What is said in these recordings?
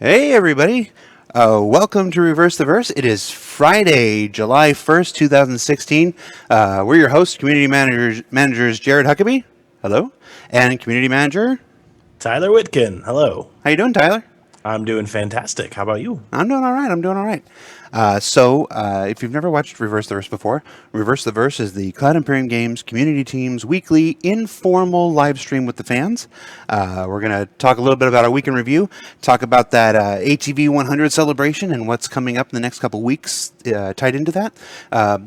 Hey, everybody. Welcome to Reverse the Verse. It is Friday, July 1st, 2016. We're your hosts, managers Jared Huckabee. Hello. And community manager. Tyler Whitkin, hello. How you doing, Tyler? I'm doing fantastic. How about you? I'm doing all right. I'm doing all right. So, if you've never watched Reverse the Verse before, Reverse the Verse is the Cloud Imperium Games community team's weekly informal live stream with the fans. We're going to talk a little bit about our week in review, talk about that ATV 100 celebration and what's coming up in the next couple weeks tied into that,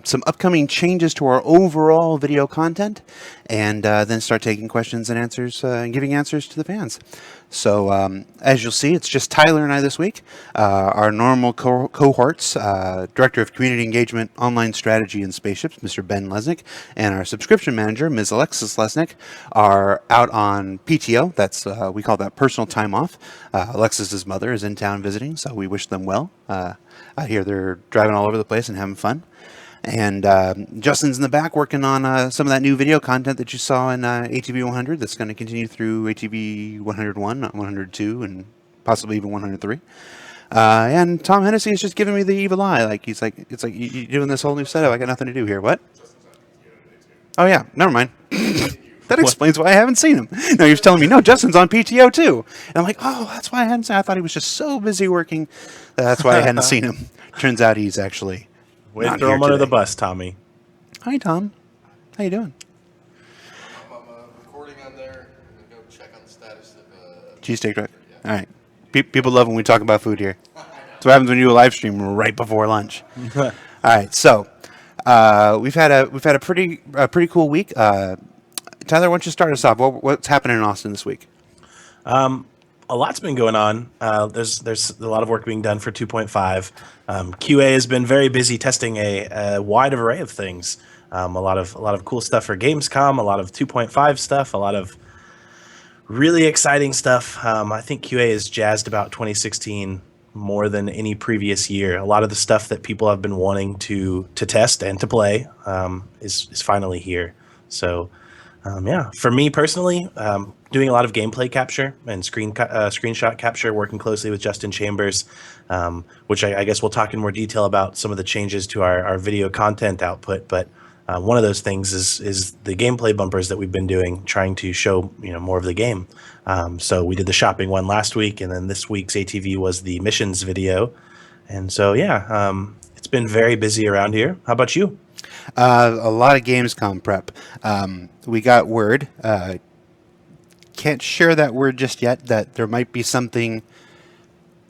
some upcoming changes to our overall video content, and then start taking questions and answers and giving answers to the fans. So, as you'll see, it's just Tyler and I this week. Our normal cohorts, Director of Community Engagement, Online Strategy, and Spaceships, Mr. Ben Lesnick, and our Subscription Manager, Ms. Alexis Lesnick, are out on PTO. We call that personal time off. Alexis's mother is in town visiting, so we wish them well. I hear they're driving all over the place and having fun. And Justin's in the back working on some of that new video content that you saw in ATV 100 that's going to continue through ATV 101, 102, and possibly even 103. And Tom Hennessy is just giving me the evil eye. It's like you doing this whole new setup. I got nothing to do here. What? Oh yeah, never mind. That explains why I haven't seen him. No, he was telling me, no, Justin's on PTO too. And I'm like, oh, that's why I hadn't seen him. I thought he was just so busy working. That's why I hadn't seen him. Turns out he's actually Way to not throw here him under the today. bus, Tommy. Hi, Tom. How you doing? I'm recording on there. I'm going to go check on the status of Cheesesteak truck. All right. People love when we talk about food here. That's what happens when you do a live stream right before lunch. All right. So we've had a pretty cool week. Tyler, why don't you start us off? What's happening in Austin this week? A lot's been going on. There's a lot of work being done for 2.5. QA has been very busy testing a wide array of things. A lot of cool stuff for Gamescom, a lot of 2.5 stuff, a lot of really exciting stuff. I think QA is jazzed about 2016 more than any previous year. A lot of the stuff that people have been wanting to test and to play is finally here. So yeah, for me personally, doing a lot of gameplay capture and screenshot capture, working closely with Justin Chambers, which I guess we'll talk in more detail about some of the changes to our video content output. But one of those things is the gameplay bumpers that we've been doing, trying to show more of the game. So we did the shopping one last week, and then this week's ATV was the missions video. And so yeah, it's been very busy around here. How about you? A lot of Gamescom prep. We got word. Can't share that word just yet. That there might be something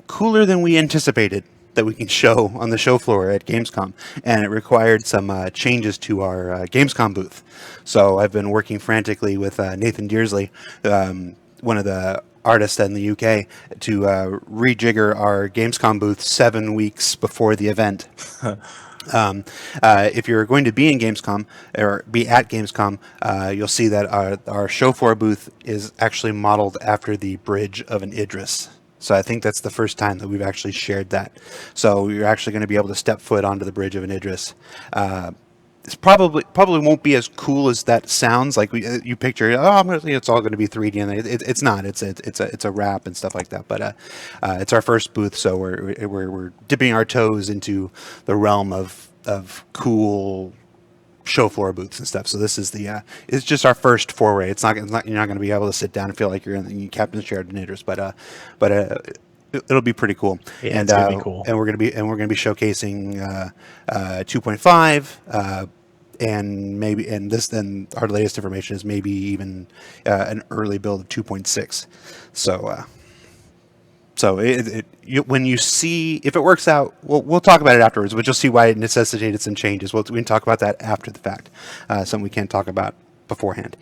cooler than we anticipated that we can show on the show floor at Gamescom, and it required some changes to our Gamescom booth. So I've been working frantically with Nathan Dearsley, one of the artists in the UK, to rejigger our Gamescom booth 7 weeks before the event. If you're going to be in Gamescom or be at Gamescom, you'll see that our show floor booth is actually modeled after the bridge of an Idris. So I think that's the first time that we've actually shared that. So you're actually going to be able to step foot onto the bridge of an Idris. It's probably won't be as cool as that sounds. Like you picture, it's all going to be 3D, and it's not. It's a wrap and stuff like that. But it's our first booth, so we're dipping our toes into the realm of cool show floor booths and stuff. So this is it's just our first foray. It's not you're not going to be able to sit down and feel like you're in the captain's chair at an Idris, but it'll be pretty cool. Yeah, And it's gonna be cool. and we're going to be showcasing 2.5. And our latest information is maybe even an early build of 2.6. So when you see if it works out, we'll talk about it afterwards. But you'll see why it necessitated some changes. We can talk about that after the fact. Something we can't talk about beforehand.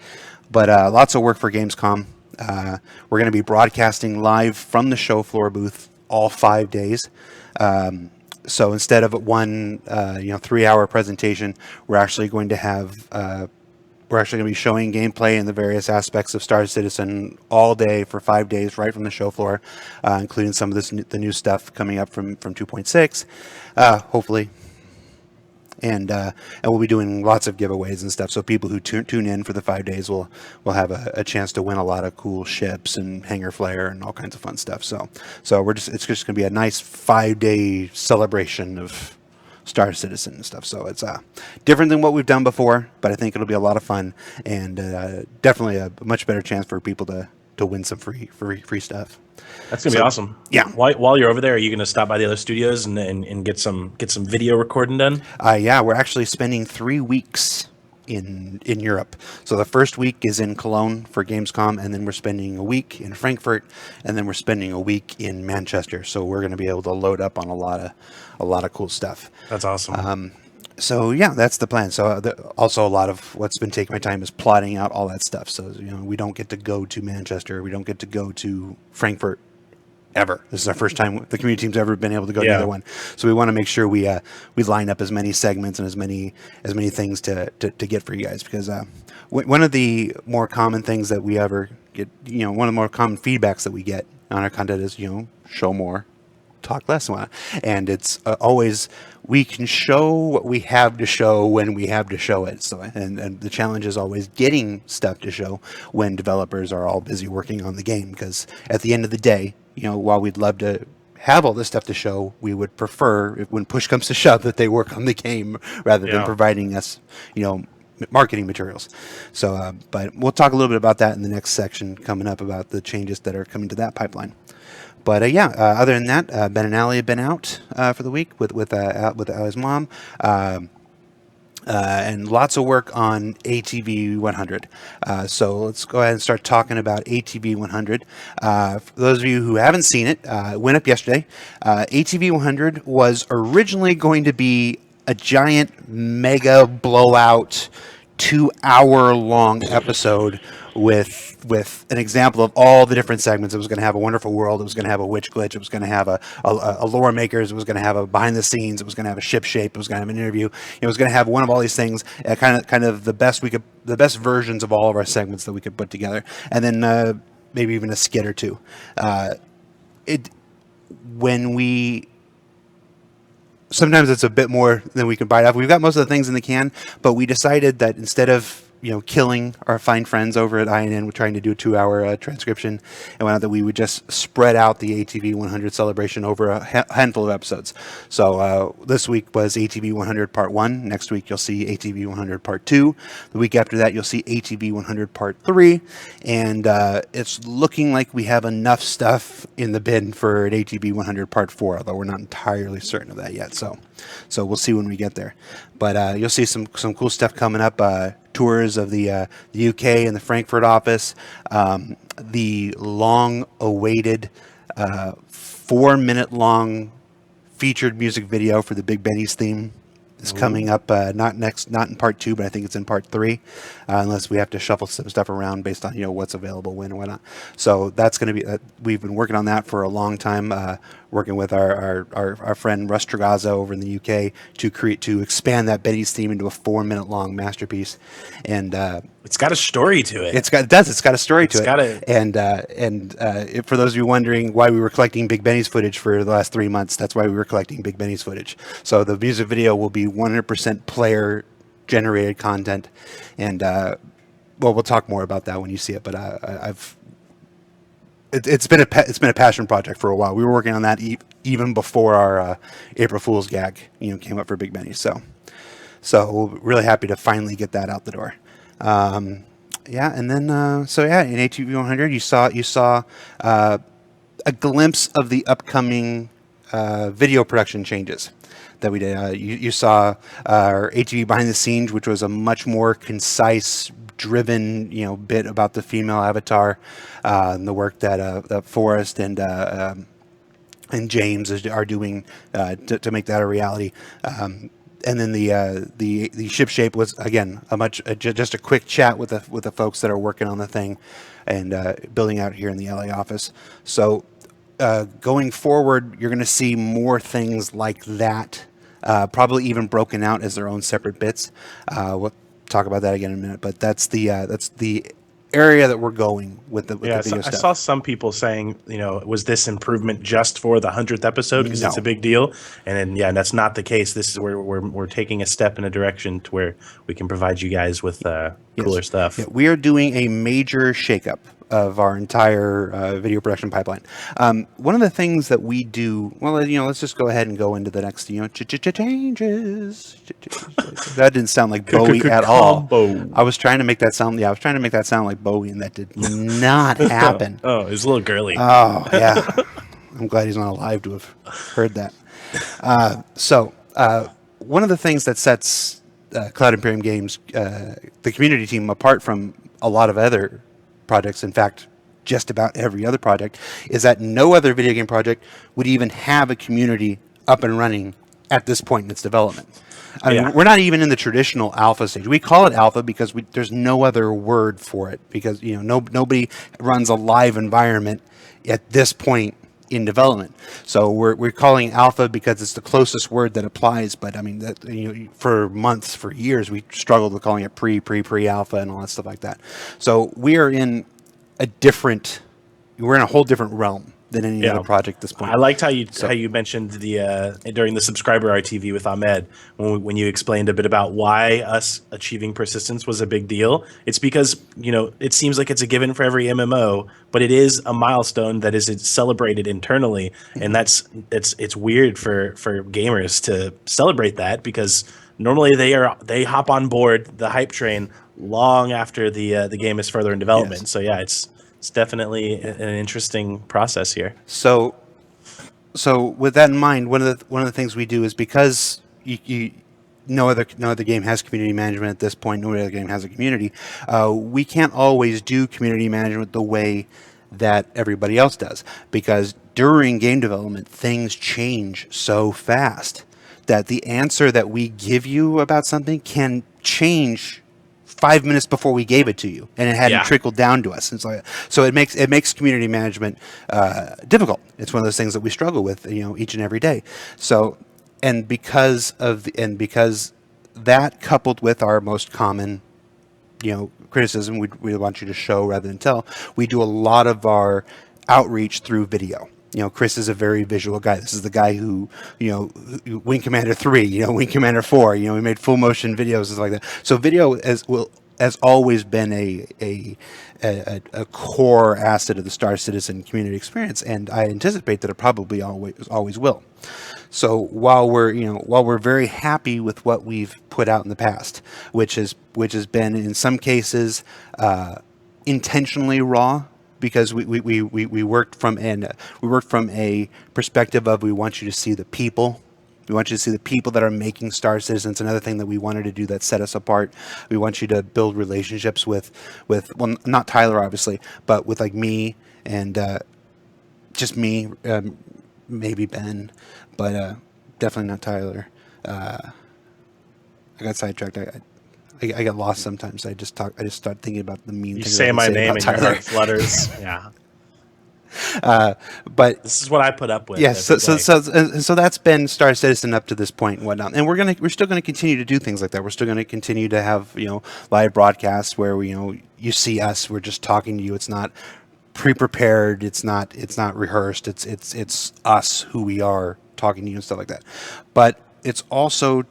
But lots of work for Gamescom. We're going to be broadcasting live from the show floor booth all 5 days. So instead of one 3-hour presentation, we're actually going to be showing gameplay and the various aspects of Star Citizen all day for 5 days, right from the show floor, including some of the new stuff coming up from 2.6. Hopefully, And we'll be doing lots of giveaways and stuff. So people who tune in for the 5 days will have a chance to win a lot of cool ships and hanger flare and all kinds of fun stuff. So it's just going to be a nice 5 day celebration of Star Citizen and stuff. So it's different than what we've done before, but I think it'll be a lot of fun and definitely a much better chance for people to win some free stuff. That's gonna be awesome. Yeah. While you're over there, are you gonna stop by the other studios and get some video recording done? Yeah, we're actually spending 3 weeks in Europe. So the first week is in Cologne for Gamescom, and then we're spending a week in Frankfurt, and then we're spending a week in Manchester. So we're going to be able to load up on a lot of cool stuff. That's awesome. So yeah, that's the plan. So also a lot of what's been taking my time is plotting out all that stuff. So we don't get to go to Manchester, we don't get to go to Frankfurt ever. This is our first time the community team's ever been able to go to the other one. So we want to make sure we line up as many segments and as many things to get for you guys, because one of the more common things that we ever get, one of the more common feedbacks that we get on our content is show more, talk less. And it's always, we can show what we have to show when we have to show it. So and the challenge is always getting stuff to show when developers are all busy working on the game, because at the end of the day, while we'd love to have all this stuff to show, we would prefer, when push comes to shove, that they work on the game rather than providing us marketing materials. So but we'll talk a little bit about that in the next section coming up, about the changes that are coming to that pipeline. But other than that, Ben and Allie have been out for the week with Allie's mom, and lots of work on ATV 100. So let's go ahead and start talking about ATV 100. For those of you who haven't seen it, it went up yesterday. ATV 100 was originally going to be a giant mega blowout 2-hour-long episode with an example of all the different segments. It was going to have a wonderful world. It was going to have a witch glitch. It was going to have a lore makers. It was going to have a behind the scenes. It was going to have a ship shape. It was going to have an interview. It was going to have one of all these things, kind of the best versions of all of our segments that we could put together, and then maybe even a skit or two. Sometimes it's a bit more than we can bite off. We've got most of the things in the can, but we decided that instead of killing our fine friends over at INN, we're trying to do a 2-hour transcription, and whatnot, that we would just spread out the ATV 100 celebration over a handful of episodes. So this week was ATV 100 Part 1. Next week you'll see ATV 100 Part 2. The week after that you'll see ATV 100 Part 3. And it's looking like we have enough stuff in the bin for an ATV 100 Part 4, although we're not entirely certain of that yet. So we'll see when we get there. But you'll see some cool stuff coming up. Tours of the UK and the Frankfurt office. The long-awaited 4-minute long featured music video for the Big Benny's theme is coming up. Not in Part 2, but I think it's in Part 3, unless we have to shuffle some stuff around based on what's available when and whatnot. So that's going to be. We've been working on that for a long time. Working with our friend Russ Tragazza over in the UK to expand that Benny's theme into a 4-minute long masterpiece, and it's got a story to it. It's got a story to it. And for those of you wondering why we were collecting Big Benny's footage for the last 3 months, that's why we were collecting Big Benny's footage. So the music video will be 100% player generated content, and we'll talk more about that when you see it. But It's been a passion project for a while. We were working on that even before our April Fool's gag came up for Big Benny. So we're really happy to finally get that out the door. And then in ATV 100 you saw a glimpse of the upcoming video production changes that we did. You saw our ATV behind the scenes, which was a much more concise, driven bit about the female avatar, and the work that Forrest and James are doing to make that a reality. And then the ship shape was again just a quick chat with the folks that are working on the thing and building out here in the LA office. So going forward, you're going to see more things like that, probably even broken out as their own separate bits. We'll talk about that again in a minute, but that's the area that we're going with the Yeah, video I stuff. saw some people saying, was this improvement just for the 100th episode because it's No. a big deal? And then, yeah, that's not the case. This is where we're taking a step in a direction to where we can provide you guys with cooler stuff. Yeah, we are doing a major shakeup of our entire video production pipeline. One of the things that we do, well, let's just go ahead and go into the next, changes. That didn't sound like Bowie at all. Combo. I was trying to make that sound. Yeah, I was trying to make that sound like Bowie, and that did not happen. Oh, it's a little girly. Oh yeah, I'm glad he's not alive to have heard that. So one of the things that sets Cloud Imperium Games, the community team, apart from a lot of other projects, in fact, just about every other project, is that no other video game project would even have a community up and running at this point in its development. I mean, we're not even in the traditional alpha stage. We call it alpha because there's no other word for it, because nobody runs a live environment at this point in development. So we're calling alpha because it's the closest word that applies. But I mean, that for months, for years, we struggled with calling it pre alpha and all that stuff like that. So we are in we're in a whole different realm than any other project at this point. I liked how you mentioned the during the subscriber RTV with Ahmed when you explained a bit about why us achieving persistence was a big deal. It's because it seems like it's a given for every MMO, but it is a milestone that is celebrated internally, and it's weird for gamers to celebrate that, because normally they hop on board the hype train long after the game is further in development. Yes. So yeah, it's definitely an interesting process here. So with that in mind, one of the things we do is, because no other game has community management at this point, no other game has a community, we can't always do community management the way that everybody else does, because during game development things change so fast that the answer that we give you about something can change 5 minutes before we gave it to you, and it hadn't trickled down to us. And so it makes community management difficult. It's one of those things that we struggle with, each and every day. So, and because that, coupled with our most common, criticism, we want you to show rather than tell. We do a lot of our outreach through video. Chris is a very visual guy. This is the guy who, Wing Commander 3, Wing Commander 4, we made full motion videos and stuff like that. So video has always been a core asset of the Star Citizen community experience, and I anticipate that it probably always will. So while we're very happy with what we've put out in the past, which has been in some cases intentionally raw, because we worked from a perspective of, we want you to see the people. We want you to see the people that are making Star Citizen. It's another thing that we wanted to do that set us apart. We want you to build relationships with well, not Tyler obviously, but with like me and just me, maybe Ben, but definitely not Tyler. I got sidetracked. I get lost sometimes. I just start thinking about the mean things. You say my name and your Tyler. heart flutters. Yeah. But this is what I put up with. Yes, so that's been Star Citizen up to this point and whatnot, and we're still gonna continue to do things like that. We're still gonna continue to have live broadcasts where you see us. We're just talking to you. It's not pre-prepared. It's not rehearsed. It's us, who we are, talking to you and stuff like that. But it's also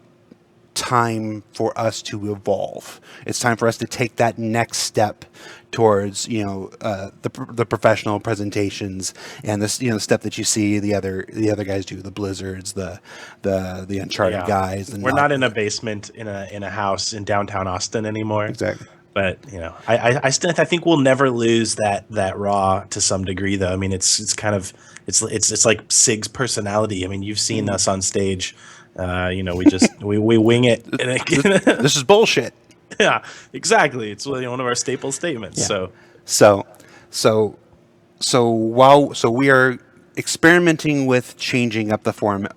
time for us to evolve. It's time for us to take that next step towards the professional presentations and the stuff that you see the other guys do, the Blizzards, the Uncharted guys. And we're not in a basement in a house in downtown Austin anymore. Exactly. But I think we'll never lose that raw to some degree, though. I mean, it's kind of it's like Sig's personality. I mean, you've seen us on stage. We just we wing it. This is bullshit. Yeah, exactly. It's one of our staple statements. Yeah. So we are experimenting with changing up the format,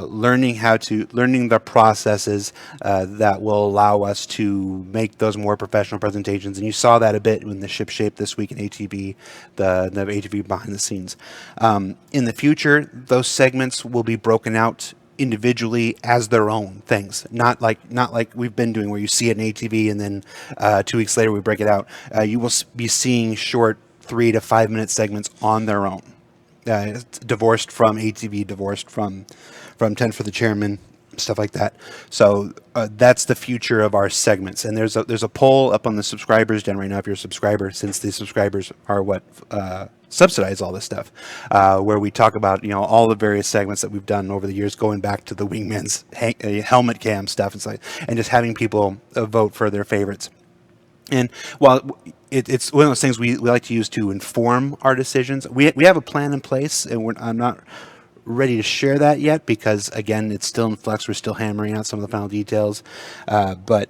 learning the processes that will allow us to make those more professional presentations. And you saw that a bit in the ship shape this week in ATV, the ATV behind the scenes. In the future, those segments will be broken out individually as their own things, not like we've been doing where you see it in ATV and then 2 weeks later we break it out. You will be seeing short 3 to 5 minute segments on their own, divorced from ATV, divorced from 10 for the Chairman, stuff like that. So that's the future of our segments. And there's a poll up on the subscribers den right now. If you're a subscriber, since the subscribers are what subsidize all this stuff, where we talk about all the various segments that we've done over the years, going back to the Wingman's helmet cam stuff and just having people vote for their favorites. And while it's one of those things we like to use to inform our decisions, we have a plan in place, and I'm not ready to share that yet because, again, it's still in flux. We're still hammering out some of the final details, but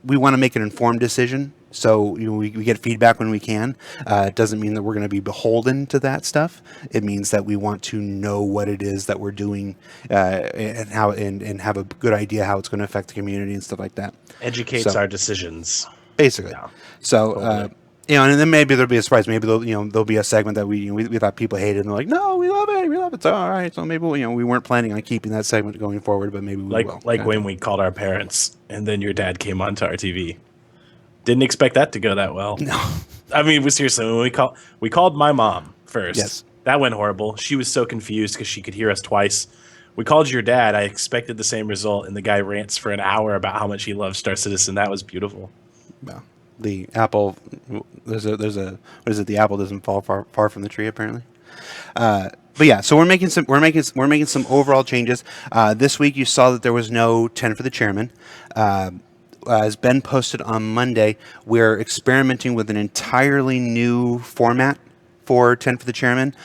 we want to make an informed decision. So we get feedback when we can. It doesn't mean that we're going to be beholden to that stuff. It means that we want to know what it is that we're doing and how and have a good idea how it's going to affect the community and stuff like that. Educates our decisions. Basically. Yeah. So, totally. And then maybe there'll be a surprise. Maybe there'll be a segment that we thought people hated, and they're like, "No, we love it. We love it. It's all right." So maybe we weren't planning on keeping that segment going forward, but maybe we will. Like when we called our parents, and then your dad came onto our TV. Didn't expect that to go that well. No, I mean, seriously, when we called my mom first. Yes, that went horrible. She was so confused because she could hear us twice. We called your dad. I expected the same result, and the guy rants for an hour about how much he loves Star Citizen. That was beautiful. Well, the apple, there's a what is it? The apple doesn't fall far from the tree, apparently. But yeah, so we're making some overall changes. This week you saw that there was no 10 for the Chairman. As Ben posted on Monday, we're experimenting with an entirely new format for 10 for the Chairman.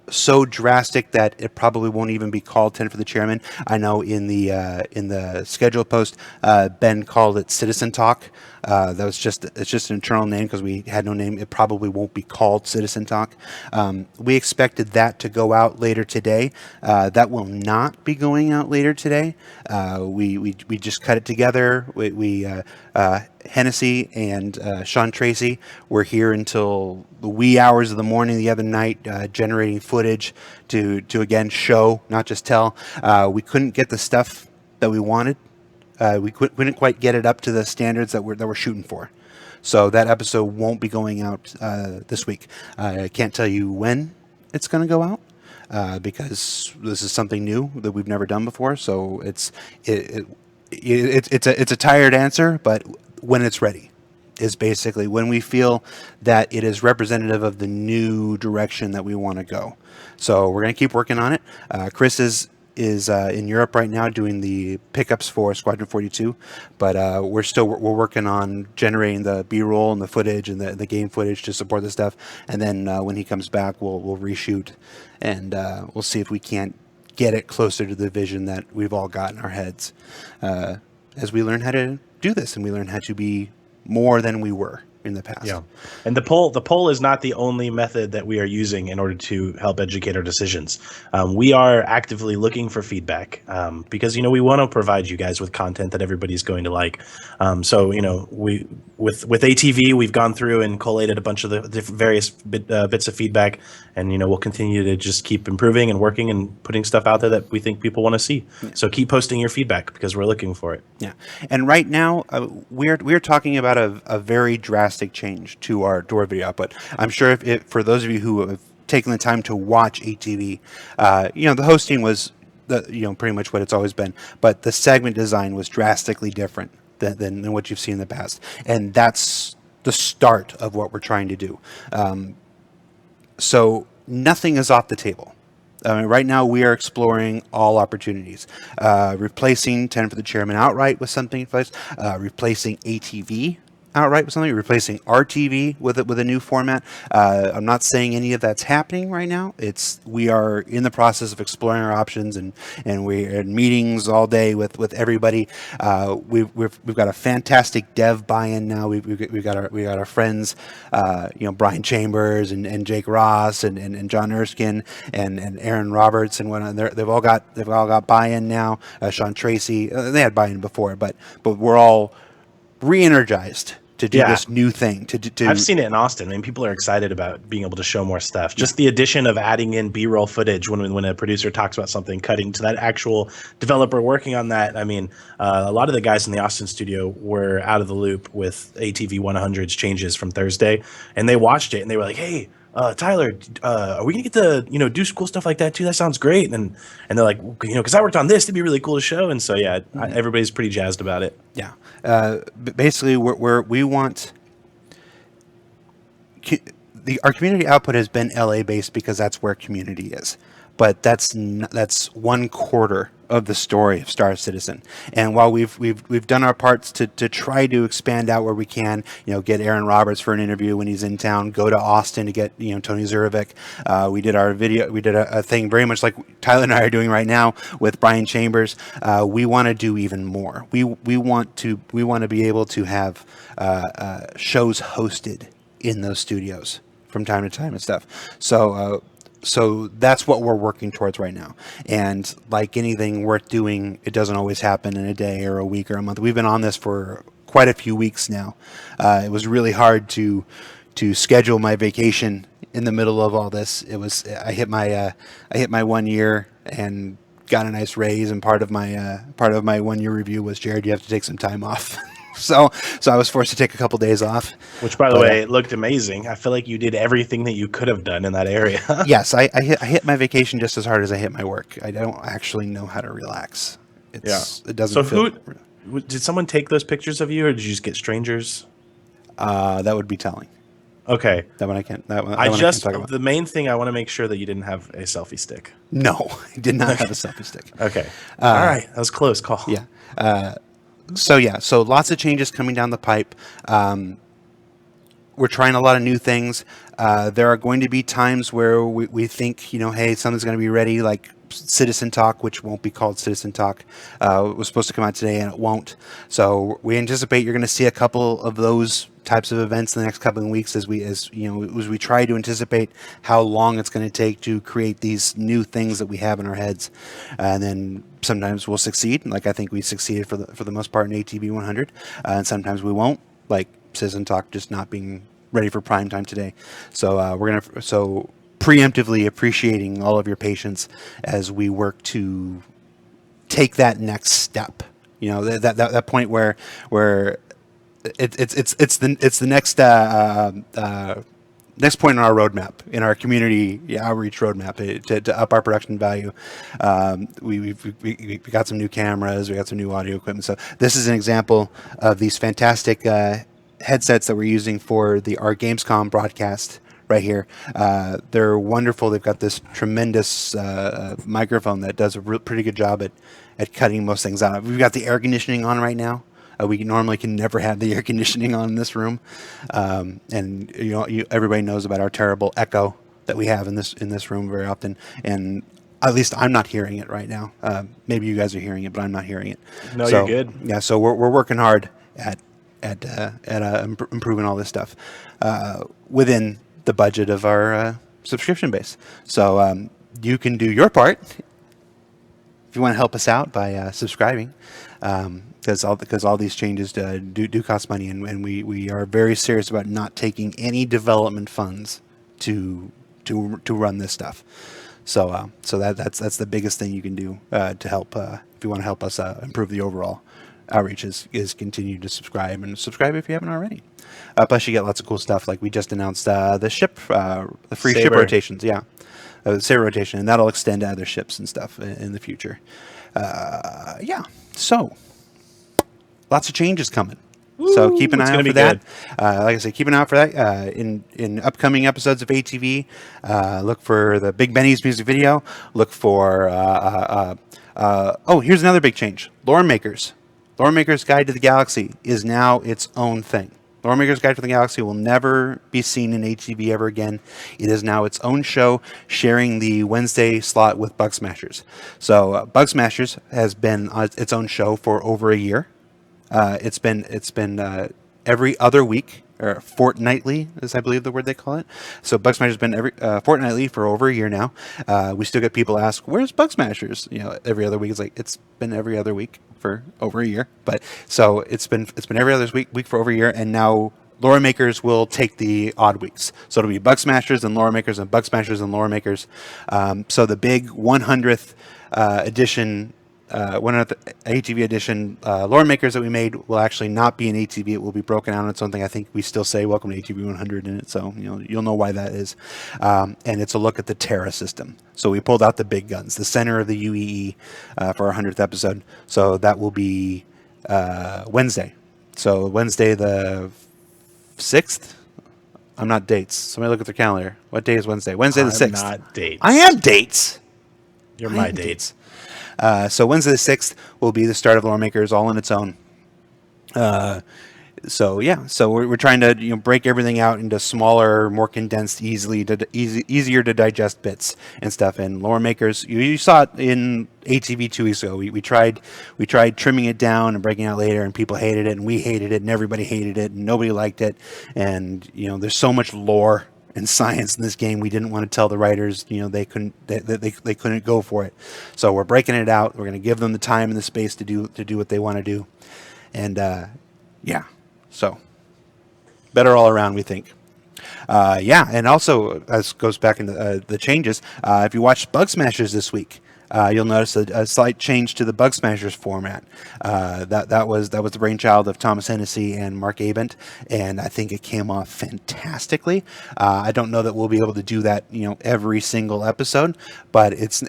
So drastic that it probably won't even be called 10 for the Chairman. I know in the schedule post, Ben called it Citizen Talk. It's just an internal name because we had no name. It probably won't be called Citizen Talk. We expected that to go out later today. That will not be going out later today. We just cut it together. Hennessy and Sean Tracy were here until the wee hours of the morning the other night, generating footage to again show, not just tell. We couldn't get the stuff that we wanted. We couldn't quite get it up to the standards that we're shooting for. So that episode won't be going out this week. I can't tell you when it's going to go out because this is something new that we've never done before. So it's a tired answer, but when it's ready is basically when we feel that it is representative of the new direction that we want to go. So we're going to keep working on it. Chris is in Europe right now doing the pickups for Squadron 42, but we're working on generating the B-roll and the footage and the game footage to support the stuff. And then when he comes back, we'll reshoot and we'll see if we can't get it closer to the vision that we've all got in our heads as we learn how to do this and we learn how to be more than we were in the past. Yeah. And the poll is not the only method that we are using in order to help educate our decisions. We are actively looking for feedback because, we want to provide you guys with content that everybody's going to like. So, we with ATV, we've gone through and collated a bunch of the different various bits of feedback, and, we'll continue to just keep improving and working and putting stuff out there that we think people want to see. Yeah. So keep posting your feedback because we're looking for it. Yeah. And right now we're talking about a very drastic change to our video output. I'm sure if for those of you who have taken the time to watch ATV, the hosting was pretty much what it's always been, but the segment design was drastically different than what you've seen in the past, and that's the start of what we're trying to do. So nothing is off the table. Right now, we are exploring all opportunities. Replacing 10 for the Chairman outright with something, replacing ATV outright with something, replacing RTV with a new format. I'm not saying any of that's happening right now. We are in the process of exploring our options, and we're in meetings all day with everybody. We've got a fantastic dev buy-in now. We've got our friends, Brian Chambers and Jake Ross and John Erskine and Aaron Roberts and whatnot. They've all got buy-in now. Sean Tracy, they had buy-in before, but we're all re-energized to do this new thing. I've seen it in Austin. I mean, people are excited about being able to show more stuff. Just the addition of adding in B-roll footage when a producer talks about something, cutting to that actual developer working on that. I mean, a lot of the guys in the Austin studio were out of the loop with ATV 100's changes from Thursday, and they watched it and they were like, "Hey, Tyler, are we gonna get to do cool stuff like that too? That sounds great." And they're like, because I worked on this, it'd be really cool to show. And so everybody's pretty jazzed about it. Yeah, basically, we want. Our community output has been LA based because that's where community is, but that's 1/4 of the story of Star Citizen. And while we've done our parts to try to expand out where we can, get Aaron Roberts for an interview when he's in town, go to Austin to get Tony Zurovic. We did a thing very much like Tyler and I are doing right now with Brian Chambers. We want to do even more. We want to be able to have shows hosted in those studios from time to time and stuff. So that's what we're working towards right now. And like anything worth doing, it doesn't always happen in a day or a week or a month. We've been on this for quite a few weeks now. It was really hard to schedule my vacation in the middle of all this. I hit my 1 year and got a nice raise, and part of my 1 year review was, Jared, you have to take some time off. So I was forced to take a couple days off. Which, by the way, it looked amazing. I feel like you did everything that you could have done in that area. Yes, I hit my vacation just as hard as I hit my work. I don't actually know how to relax. It doesn't. So did someone take those pictures of you, or did you just get strangers? That would be telling. Okay. That one I can't. The main thing, I want to make sure that you didn't have a selfie stick. No, I did not have a selfie stick. Okay. All right. That was a close call. Yeah. So lots of changes coming down the pipe. We're trying a lot of new things. There are going to be times where we think, hey, something's going to be ready, like Citizen Talk, which won't be called Citizen Talk. It was supposed to come out today, and it won't. So we anticipate you're going to see a couple of those types of events in the next couple of weeks as we try to anticipate how long it's going to take to create these new things that we have in our heads. And then sometimes we'll succeed, like I think we succeeded for the most part in ATV 100, and sometimes we won't, like Citizen Talk just not being ready for prime time today. So preemptively appreciating all of your patience as we work to take that next step. That point where it's the next point on our roadmap, in our community outreach roadmap, to up our production value. We got some new cameras, we got some new audio equipment. So this is an example of these fantastic headsets that we're using for our Gamescom broadcast right here. They're wonderful. They've got this tremendous microphone that does a pretty good job at cutting most things out. We've got the air conditioning on right now. We normally can never have the air conditioning on in this room, and everybody knows about our terrible echo that we have in this room very often. And at least I'm not hearing it right now. Maybe you guys are hearing it, but I'm not hearing it. No, you're good. Yeah, so we're working hard at improving all this stuff within the budget of our subscription base. So you can do your part if you want to help us out by subscribing. Because all these changes do cost money, and we are very serious about not taking any development funds to run this stuff. So that's the biggest thing you can do to help if you want to help us improve the overall outreach is continue to subscribe if you haven't already. Plus you get lots of cool stuff, like we just announced the free Saber. ship rotations. The Saber rotation, and that'll extend to other ships and stuff in the future. So lots of changes coming. So keep an eye out for that. Like I said, keep an eye out for that in upcoming episodes of ATV. Look for the Big Benny's music video. Look for here's another big change. Lore Makers. Lore Maker's Guide to the Galaxy is now its own thing. Lore Maker's Guide to the Galaxy will never be seen in ATV ever again. It is now its own show, sharing the Wednesday slot with Bug Smashers. So Bug Smashers has been its own show for over a year. It's been every other week, or fortnightly, is I believe the word they call it. So Bug Smashers has been every fortnightly for over a year now. We still get people ask, "Where's Bug Smashers?" Every other week. It's been every other week for over a year. But so it's been every other week for over a year, and now Lore Makers will take the odd weeks. So it'll be Bug Smashers and Lore Makers and Bug Smashers and Lore Makers. So the big 100th edition, 100th ATV edition Lore Makers that we made will actually not be an ATV. It will be broken out on its own thing. I think we still say Welcome to ATV 100 in it, so you'll know why that is. And it's a look at the Terra system. So we pulled out the big guns, the center of the UEE for our 100th episode. So that will be Wednesday. So Wednesday the 6th? I'm not dates. Somebody look at their calendar. What day is Wednesday? Wednesday the 6th. I'm not dates. I am dates. You're I my am dates. So Wednesday the 6th will be the start of Lore Makers all on its own. So we're trying to break everything out into smaller, more condensed, easier to digest bits and stuff. And Lore Makers, you saw it in ATV 2 weeks ago. We tried trimming it down and breaking it out later, and people hated it, and we hated it, and everybody hated it, and nobody liked it. And there's so much lore and science in this game. We didn't want to tell the writers, they couldn't go for it. So we're breaking it out. We're going to give them the time and the space to do what they want to do. And so better all around, we think. And also, as goes back into the changes, if you watched Bug Smashers this week, you'll notice a slight change to the Bug Smashers format. That was the brainchild of Thomas Hennessy and Mark Abent, and I think it came off fantastically. I don't know that we'll be able to do that, every single episode, but it's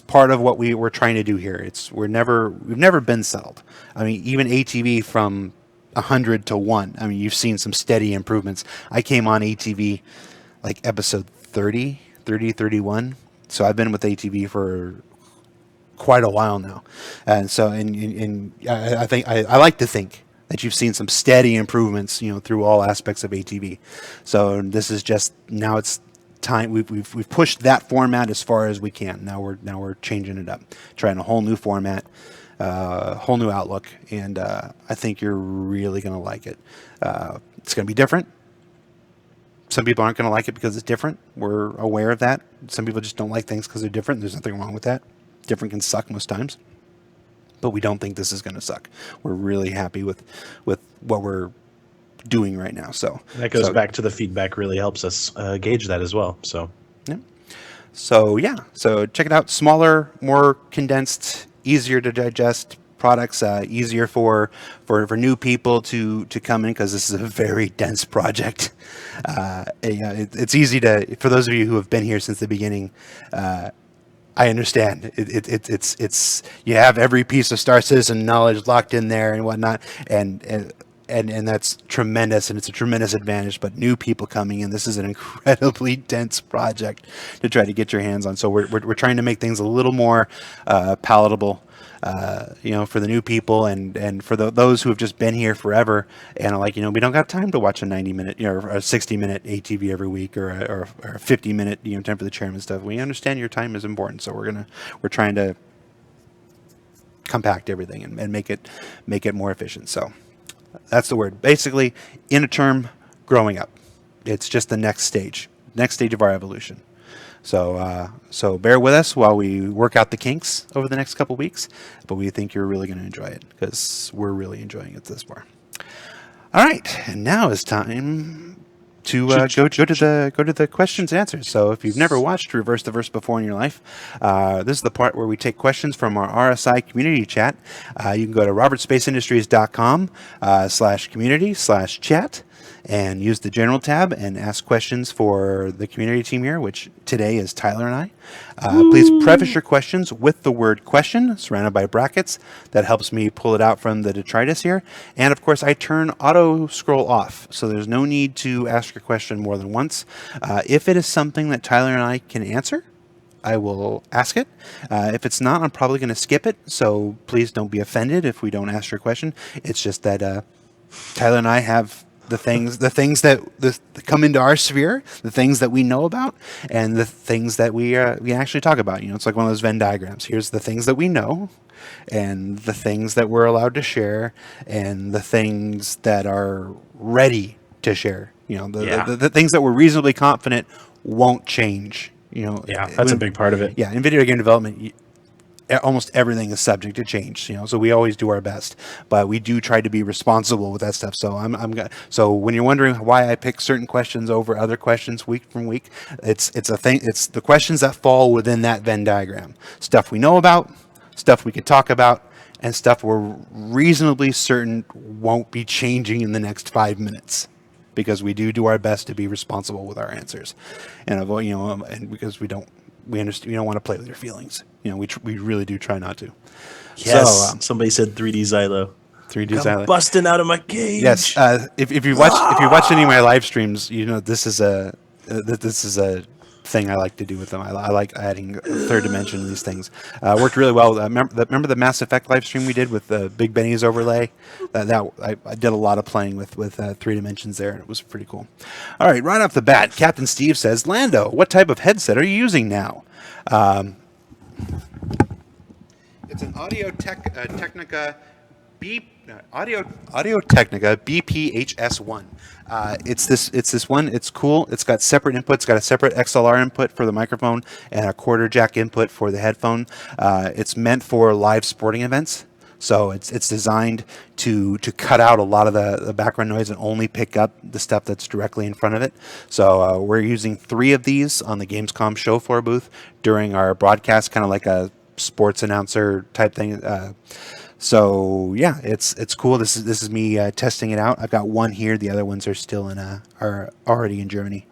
part of what we're trying to do here. We've never been settled. I mean, even ATV from 100 to 1. I mean, you've seen some steady improvements. I came on ATV like episode 30, 31. So I've been with ATV for quite a while now. And so, and I think, I like to think that you've seen some steady improvements, through all aspects of ATV. So this is just, now it's time. We've pushed that format as far as we can. Now we're changing it up, trying a whole new format. Whole new outlook, and I think you're really going to like it. It's going to be different. Some people aren't going to like it because it's different. We're aware of that. Some people just don't like things because they're different. There's nothing wrong with that. Different can suck most times, but we don't think this is going to suck. We're really happy with what we're doing right now. So that goes back to the feedback really helps us gauge that as well. So yeah. So check it out. Smaller, more condensed, easier to digest products, easier for new people to come in, because this is a very dense project. It's easy for those of you who have been here since the beginning. I understand it's you have every piece of Star Citizen knowledge locked in there and whatnot, and that's tremendous, and it's a tremendous advantage. But new people coming in, this is an incredibly dense project to try to get your hands on. So we're trying to make things a little more palatable, for the new people, and for those who have just been here forever and are like, we don't got time to watch a 90-minute, or a 60-minute ATV every week, or a 50-minute, Time for the Chairman stuff. We understand your time is important, so we're trying to compact everything and make it more efficient. So that's the word. Basically, in a term, growing up. It's just the next stage of our evolution. So bear with us while we work out the kinks over the next couple weeks, but we think you're really going to enjoy it, because we're really enjoying it this far. All right, and now it's time to go to the questions and answers. So if you've never watched Reverse the Verse before in your life, this is the part where we take questions from our RSI community chat. You can go to robertspaceindustriescom/community/chat and use the general tab and ask questions for the community team here, which today is Tyler and I. Please preface your questions with the word question surrounded by brackets. That helps me pull it out from the detritus here. And of course, I turn auto scroll off, so there's no need to ask your question more than once. If it is something that Tyler and I can answer, I will ask it. If it's not, I'm probably going to skip it. So please don't be offended if we don't ask your question. It's just that Tyler and I have the things that come into our sphere, the things that we know about, and the things that we actually talk about. It's like one of those Venn diagrams. Here's the things that we know, and the things that we're allowed to share, and the things that are ready to share. The things that we're reasonably confident won't change. That's a big part of it. Yeah, in video game development, almost everything is subject to change, so we always do our best, but we do try to be responsible with that stuff. So so when you're wondering why I pick certain questions over other questions week from week, it's a thing. It's the questions that fall within that Venn diagram. Stuff we know about, stuff we could talk about, and stuff we're reasonably certain won't be changing in the next 5 minutes, because we do our best to be responsible with our answers, and avoid, and because we understand, we don't want to play with your feelings. We really do try not to. Yes. So, Somebody said 3D Xylo. 3D I'm Xylo. busting out of my cage. Yes. If you watch any of my live streams, this is a thing I like to do with them. I like adding a third dimension to these things. Worked really well. Remember the Mass Effect live stream we did with the Big Benny's overlay? I did a lot of playing with 3 dimensions there, and it was pretty cool. All right, right off the bat, Captain Steve says, Lando, what type of headset are you using now? It's an Audio-Technica Audio-Technica BPHS1. It's this one. It's cool. It's got separate inputs. It's got a separate XLR input for the microphone and a quarter jack input for the headphone. It's meant for live sporting events. So it's designed to cut out a lot of the background noise and only pick up the stuff that's directly in front of it. So we're using 3 of these on the Gamescom show floor booth during our broadcast, kind of like a sports announcer type thing. So yeah, it's cool. This is me testing it out. I've got one here. The other ones are still are already in Germany.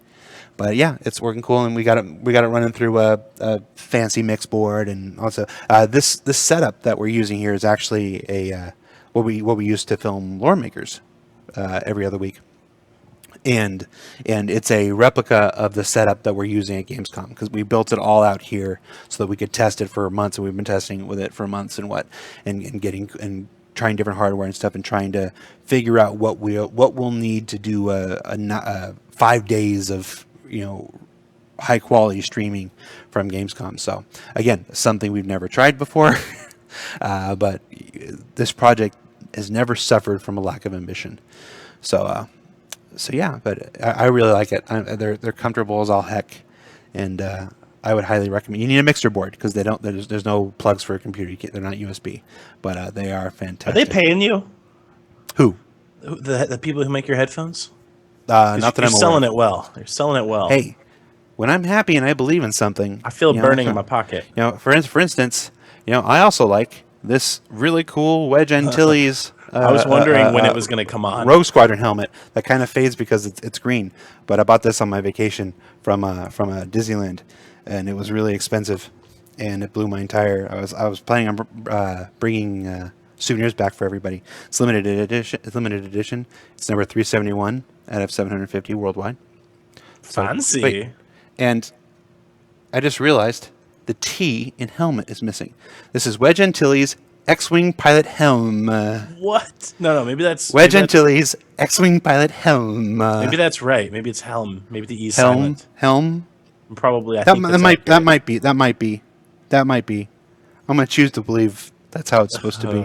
But yeah, it's working cool, and we got it running through a fancy mix board, and also this setup that we're using here is actually what we use to film Lore Makers every other week, and it's a replica of the setup that we're using at Gamescom, because we built it all out here so that we could test it for months, and we've been testing with it for months and getting and trying different hardware and stuff, and trying to figure out what we'll need to do a 5 days of high quality streaming from Gamescom. So again, something we've never tried before, but this project has never suffered from a lack of ambition. So yeah, but I really like it. They're comfortable as all heck, and I would highly recommend. You need a mixer board, because there's no plugs for a computer. They're not USB, but they are fantastic. Are they paying you? Who? The people who make your headphones? Not that you're I'm selling aware of. it well. You're selling it well. Hey, when I'm happy and I believe in something, I feel burning in my pocket. For instance, I also like this really cool Wedge Antilles. I was wondering when it was going to come on. Rogue Squadron helmet that kind of fades because it's green. But I bought this on my vacation from Disneyland, and it was really expensive, and it blew my entire. I was planning on bringing souvenirs back for everybody. It's limited edition. It's number 371 out of 750 worldwide. Fancy. Wait, and I just realized the T in helmet is missing. This is Wedge Antilles X-Wing Pilot Helm. What? No, maybe that's... Wedge Antilles X-Wing Pilot Helm. Maybe that's right. Maybe it's helm. Maybe the E's Helm. silent. Helm. Probably, I That, think that might be. I'm going to choose to believe that's how it's supposed to be.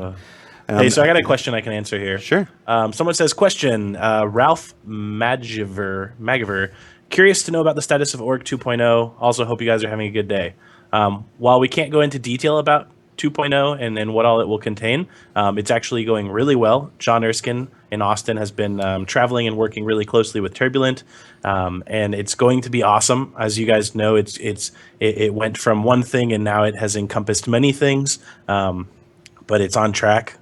Hey, so I got a question I can answer here. Sure. Someone says, question, Ralph Magiver, curious to know about the status of Org 2.0. Also, hope you guys are having a good day. While we can't go into detail about 2.0 and what all it will contain, it's actually going really well. John Erskine in Austin has been traveling and working really closely with Turbulent, and it's going to be awesome. As you guys know, it went from one thing and now it has encompassed many things. But it's on track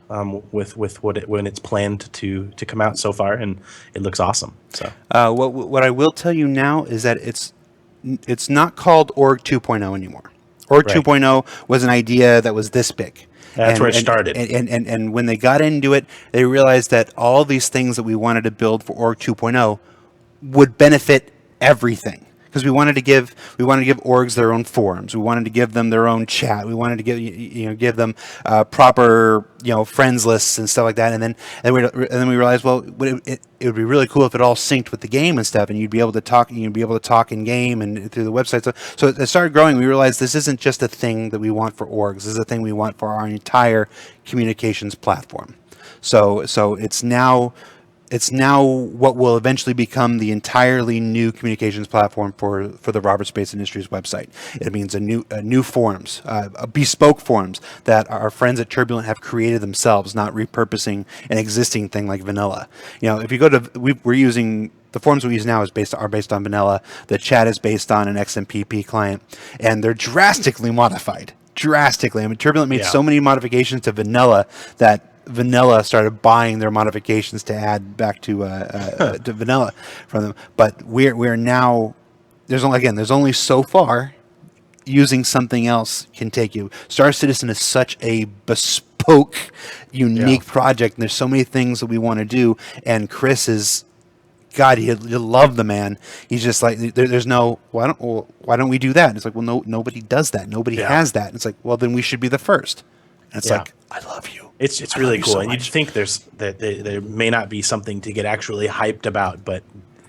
with when it's planned to come out so far, and it looks awesome. So what I will tell you now is that it's not called Org 2.0 anymore. Org Right. 2.0 was an idea that was this big. That's where it started. And when they got into it, they realized that all these things that we wanted to build for Org 2.0 would benefit everything. Because we wanted to give orgs their own forums. We wanted to give them their own chat. We wanted to give them proper friends lists and stuff like that. And then we realized, well, it would be really cool if it all synced with the game and stuff, and you'd be able to talk. You'd be able to talk in game and through the website. So it started growing. We realized this isn't just a thing that we want for orgs. This is a thing we want for our entire communications platform. So it's now it's now what will eventually become the entirely new communications platform for the Robert Space Industries website. It means a new forums, bespoke forums that our friends at Turbulent have created themselves, not repurposing an existing thing like Vanilla. If you go to, we're using the forms we use now are based on Vanilla. The chat is based on an XMPP client, and they're drastically modified. Drastically. I mean, Turbulent made so many modifications to Vanilla that Vanilla started buying their modifications to add back to Vanilla from them. But we're now there's only so far using something else can take you. Star Citizen is such a bespoke, unique project, and there's so many things that we want to do. And Chris is, God, you love the man. He's just like, there's no, why don't we do that? And it's like, well, no, nobody does that. Nobody has that. And it's like, well, then we should be the first. And it's like, I love you. It's really cool, and you'd think there may not be something to get actually hyped about, but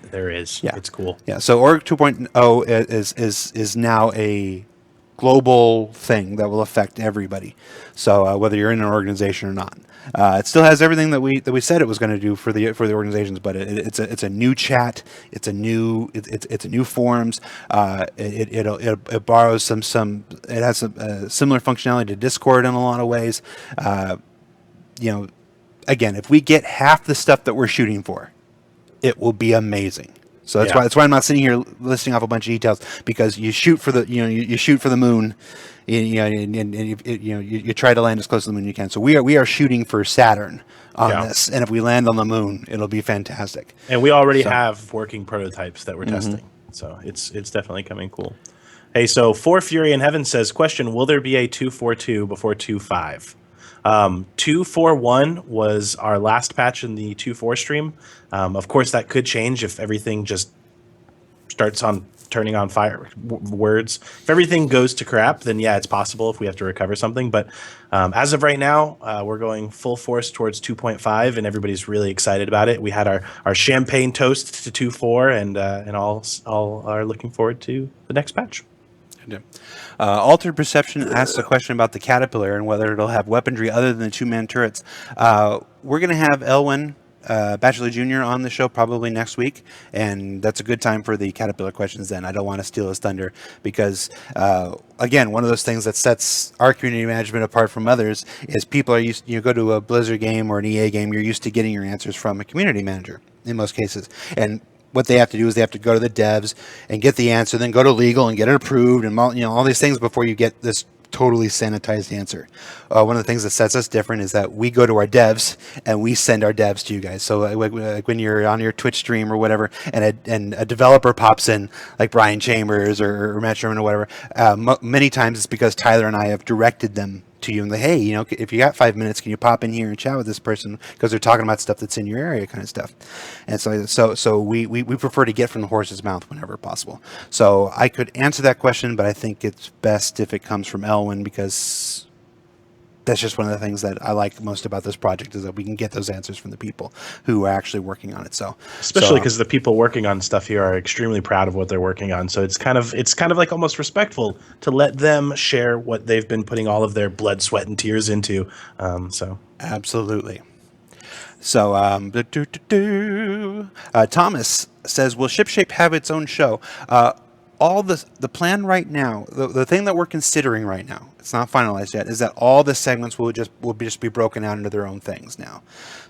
there is. Yeah, it's cool. Yeah. So Org 2.0 is now a global thing that will affect everybody. So whether you're in an organization or not, it still has everything that we said it was going to do for the organizations, but it's a new chat. It's a new forums. It borrows some. It has some similar functionality to Discord in a lot of ways. Again, if we get half the stuff that we're shooting for, it will be amazing. So that's why I'm not sitting here listing off a bunch of details, because you shoot for the you shoot for the moon, and you try to land as close to the moon as you can. So we are shooting for Saturn on this, and if we land on the moon, it'll be fantastic. And we already have working prototypes that we're testing, so it's definitely coming cool. Hey, so For Fury in Heaven says, question: will there be a 2.4.2 before 2.5? 2.4.1 was our last patch in the 2.4 stream. Of course, that could change if everything just starts on turning on fire words. If everything goes to crap, then it's possible if we have to recover something. But as of right now, we're going full force towards 2.5, and everybody's really excited about it. We had our champagne toast to 2.4, and all are looking forward to the next patch. Altered Perception asks a question about the Caterpillar and whether it'll have weaponry other than the two-man turrets. We're going to have Elwin Bachelor Jr. on the show probably next week, and that's a good time for the Caterpillar questions then. I don't want to steal his thunder because, again, one of those things that sets our community management apart from others is people are used, go to a Blizzard game or an EA game, you're used to getting your answers from a community manager in most cases. And what they have to do is they have to go to the devs and get the answer, then go to legal and get it approved, and all these things before you get this totally sanitized answer. One of the things that sets us different is that we go to our devs and we send our devs to you guys. So like when you're on your Twitch stream or whatever, and a developer pops in, like Brian Chambers or Matt Sherman or whatever, many times it's because Tyler and I have directed them to you and like, hey, if you got 5 minutes, can you pop in here and chat with this person because they're talking about stuff that's in your area, kind of stuff. And so we prefer to get from the horse's mouth whenever possible. So I could answer that question, but I think it's best if it comes from Elwin, because that's just one of the things that I like most about this project is that we can get those answers from the people who are actually working on it. So especially because the people working on stuff here are extremely proud of what they're working on. So it's kind of like almost respectful to let them share what they've been putting all of their blood, sweat, and tears into. Absolutely. So Thomas says, will ShipShape have its own show? All the plan right now, the thing that we're considering right now, it's not finalized yet, is that all the segments will just be broken out into their own things now.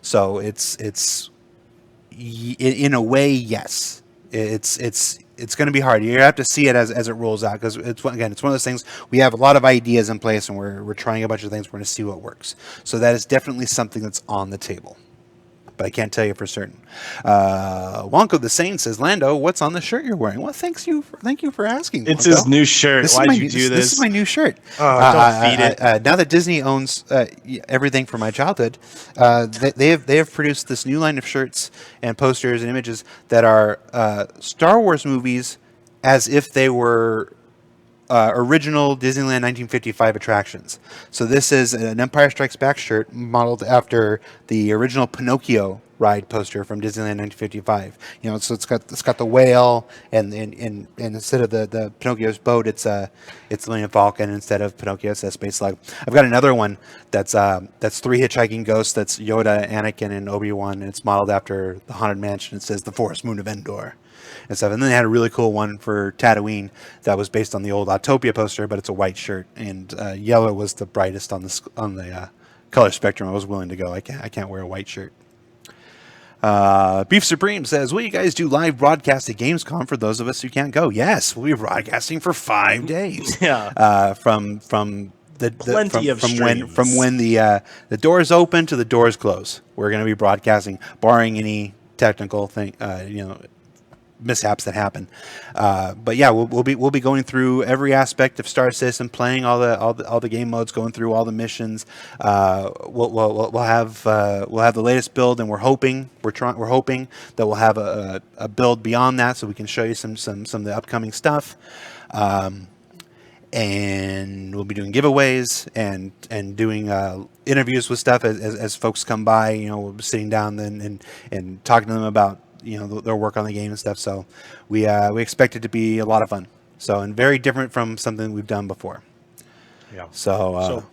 So it's in a way, yes, it's going to be hard. You have to see it as it rolls out, because it's one of those things. We have a lot of ideas in place, and we're trying a bunch of things. We're going to see what works. So that is definitely something that's on the table, but I can't tell you for certain. Wonko the Sane says, Lando, what's on the shirt you're wearing? Well, thank you for asking. It's Wonko. his new shirt. Why'd you do this? This is my new shirt. Oh, don't feed it. Now that Disney owns everything from my childhood, they have produced this new line of shirts and posters and images that are Star Wars movies as if they were original Disneyland 1955 attractions. So this is an Empire Strikes Back shirt modeled after the original Pinocchio ride poster from Disneyland 1955. You know, so it's got the whale, and instead of the Pinocchio's boat, it's Millennium Falcon. Instead of Pinocchio, it's a Space Slug. I've got another one that's three hitchhiking ghosts. That's Yoda, Anakin, and Obi-Wan, and it's modeled after the Haunted Mansion. It says the Forest Moon of Endor and stuff. And then they had a really cool one for Tatooine that was based on the old Autopia poster, but it's a white shirt, and yellow was the brightest on the color spectrum. I was willing to go. I can't wear a white shirt. Beef Supreme says, will you guys do live broadcast at Gamescom for those of us who can't go? Yes, we'll be broadcasting for 5 days. Yeah. From Plenty of streams. from when the doors open to the doors close. We're going to be broadcasting, barring any technical thing, mishaps that happen. But yeah, we'll be going through every aspect of Star Citizen, playing all the game modes, going through all the missions. We'll have the latest build, and we're hoping that we'll have a build beyond that, so we can show you some of the upcoming stuff. And we'll be doing giveaways and doing interviews with stuff as folks come by. You know, we'll be sitting down and talking to them about their work on the game and stuff. So we expect it to be a lot of fun. So, and very different from something we've done before. Yeah. So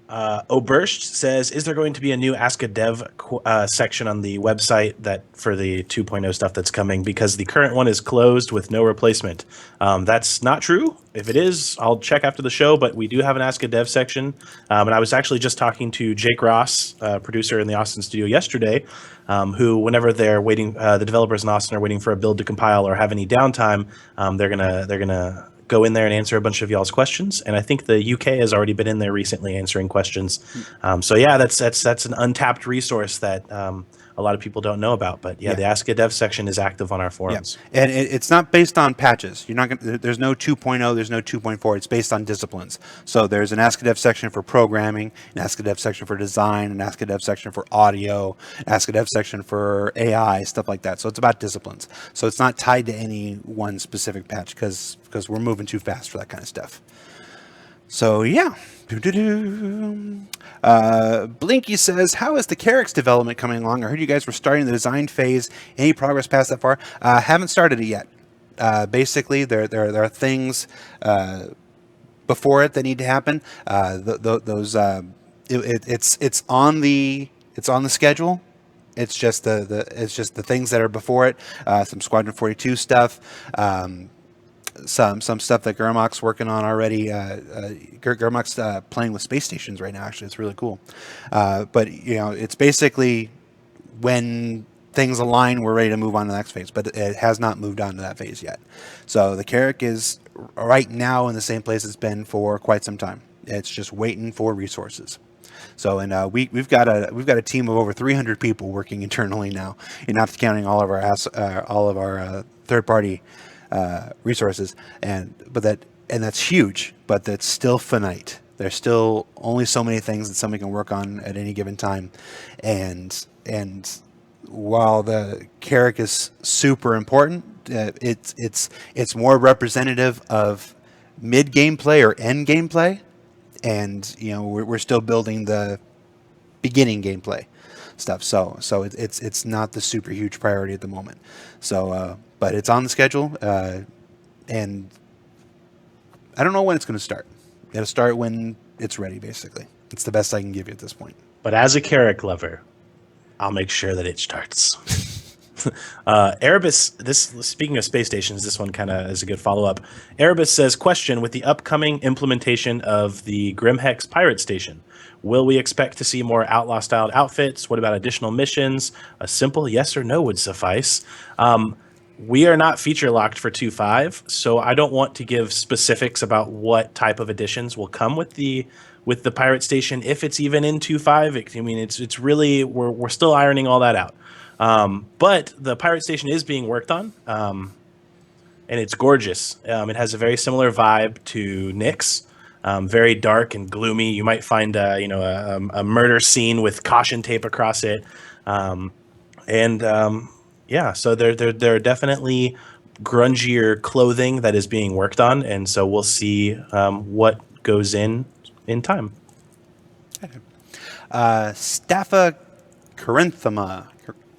Oberst says, is there going to be a new Ask a Dev section on the website that for the 2.0 stuff that's coming? Because the current one is closed with no replacement. That's not true. If it is, I'll check after the show, but we do have an Ask a Dev section. And I was actually just talking to Jake Ross, producer in the Austin studio yesterday, who whenever they're waiting, the developers in Austin are waiting for a build to compile or have any downtime, they're gonna go in there and answer a bunch of y'all's questions. And I think the UK has already been in there recently answering questions. So yeah, that's an untapped resource that a lot of people don't know about. But yeah, the Ask a Dev section is active on our forums. Yeah. And it's not based on patches. You're not gonna, there's no 2.0, there's no 2.4. It's based on disciplines. So there's an Ask a Dev section for programming, an Ask a Dev section for design, an Ask a Dev section for audio, an Ask a Dev section for AI, stuff like that. So it's about disciplines. So it's not tied to any one specific patch because we're moving too fast for that kind of stuff. So yeah. Blinky says, how is the Carrix development coming along? I heard you guys were starting the design phase. Any progress past that far? Haven't started it yet. Basically, there are things before it that need to happen. It's on the schedule. It's just the things that are before it. Some Squadron 42 stuff. Some stuff that Gurmok's working on already. Gurmok's playing with space stations right now. Actually, it's really cool. But it's basically when things align, we're ready to move on to the next phase. But it has not moved on to that phase yet. So the Carrack is right now in the same place it's been for quite some time. It's just waiting for resources. So, and we've got a team of over 300 people working internally now, and not counting all of our third-party resources, and that's huge, but that's still finite. There's still only so many things that somebody can work on at any given time, and while the Carrack is super important, it's more representative of mid gameplay or end gameplay, and we're still building the beginning gameplay stuff. So it's not the super huge priority at the moment. So. But it's on the schedule, and I don't know when it's going to start. It'll start when it's ready, basically. It's the best I can give you at this point. But as a Carrack lover, I'll make sure that it starts. Erebus, speaking of space stations, this one kind of is a good follow-up. Erebus says, question, with the upcoming implementation of the Grimhex Pirate Station, will we expect to see more Outlaw-styled outfits? What about additional missions? A simple yes or no would suffice. We are not feature locked for 2.5, so I don't want to give specifics about what type of additions will come with the Pirate Station, if it's even in 2.5. I mean, it's really we're still ironing all that out. But the Pirate Station is being worked on, and it's gorgeous. It has a very similar vibe to Nyx, very dark and gloomy. You might find a murder scene with caution tape across it, yeah, so there are definitely grungier clothing that is being worked on, and so we'll see what goes in time. Stapha Corinthema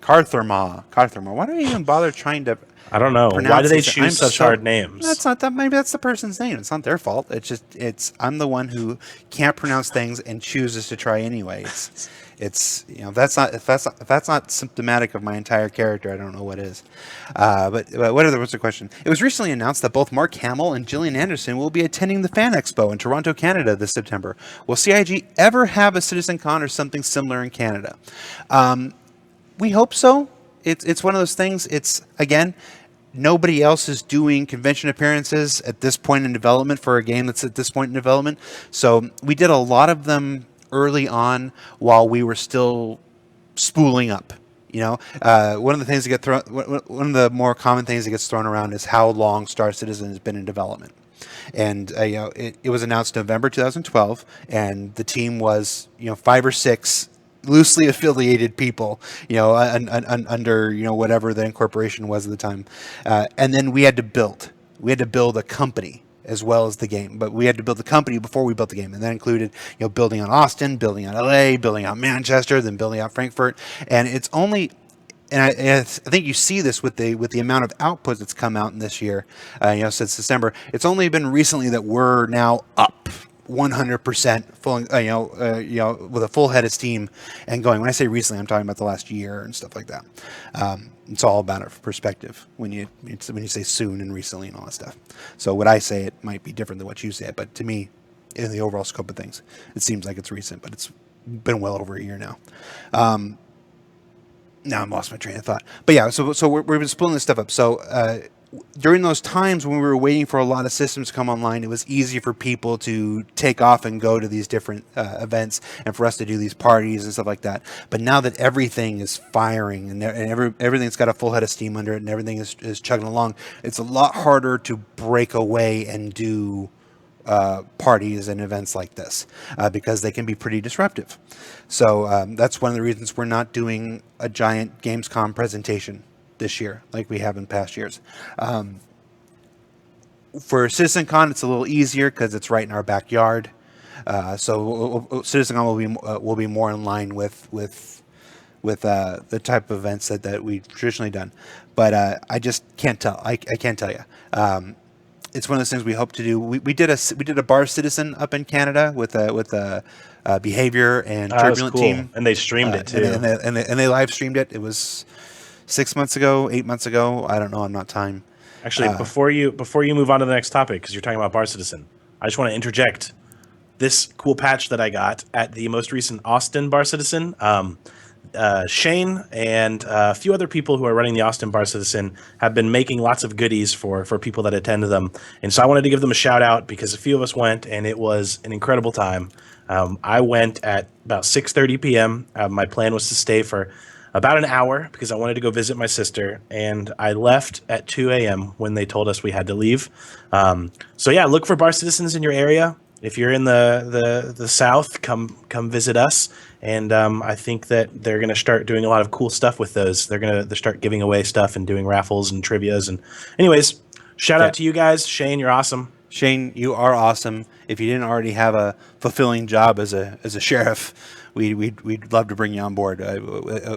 Cartherma. Why do I even bother trying to I don't know. Why pronounce do they these? choose such hard names? That's not that. Maybe that's the person's name. It's not their fault. It's I'm the one who can't pronounce things and chooses to try anyway. It's if that's not symptomatic of my entire character, I don't know what is. But what's the question? It was recently announced that both Mark Hamill and Gillian Anderson will be attending the Fan Expo in Toronto, Canada this September. Will CIG ever have a CitizenCon or something similar in Canada? We hope so. It's one of those things. It's, again, nobody else is doing convention appearances at this point in development for a game that's at this point in development. So we did a lot of them early on while we were still spooling up. One of the things that get thrown, one of the more common things that gets thrown around is how long Star Citizen has been in development. And it was announced November 2012, and the team was 5 or 6 loosely affiliated people, under whatever the incorporation was at the time, and then we had to build a company as well as the game. But we had to build the company before we built the game, and that included building on Austin, building on LA, building on Manchester, then building out Frankfurt. And it's only, and I think you see this with the amount of output that's come out in this year, since December. It's only been recently that we're now up 100% full, with a full head of steam and going. When I say recently, I'm talking about the last year and stuff like that. It's all about it perspective when you say soon and recently and all that stuff. So what I say, it might be different than what you say, but to me, in the overall scope of things, it seems like it's recent, but it's been well over a year now. Now I'm lost my train of thought. But yeah, so we've been splitting this stuff up. So during those times when we were waiting for a lot of systems to come online, it was easy for people to take off and go to these different events, and for us to do these parties and stuff like that. But now that everything is firing and everything's got a full head of steam under it and everything is chugging along, it's a lot harder to break away and do parties and events like this because they can be pretty disruptive. So that's one of the reasons we're not doing a giant Gamescom presentation this year like we have in past years. For CitizenCon, it's a little easier because it's right in our backyard. So CitizenCon will be more in line with the type of events that we've traditionally done. But I just can't tell. I can't tell you. It's one of those things we hope to do. We did a Bar Citizen up in Canada with a Behavior and Turbulent cool. team, and they streamed it too. and they live streamed it. It was 6 months ago, 8 months ago. I don't know. I'm not time. Actually, before you move on to the next topic, because you're talking about Bar Citizen, I just want to interject this cool patch that I got at the most recent Austin Bar Citizen. Shane and a few other people who are running the Austin Bar Citizen have been making lots of goodies for people that attend them. And so I wanted to give them a shout out because a few of us went, and it was an incredible time. I went at about 6:30 p.m. My plan was to stay for about an hour because I wanted to go visit my sister, and I left at 2 a.m. when they told us we had to leave. So yeah, look for Bar Citizens in your area. If you're in the South, come visit us. And I think that they're going to start doing a lot of cool stuff with those. They're start giving away stuff and doing raffles and trivias. And anyways, shout out to you guys. Shane, you're awesome. Shane, you are awesome. If you didn't already have a fulfilling job as a sheriff, we'd love to bring you on board.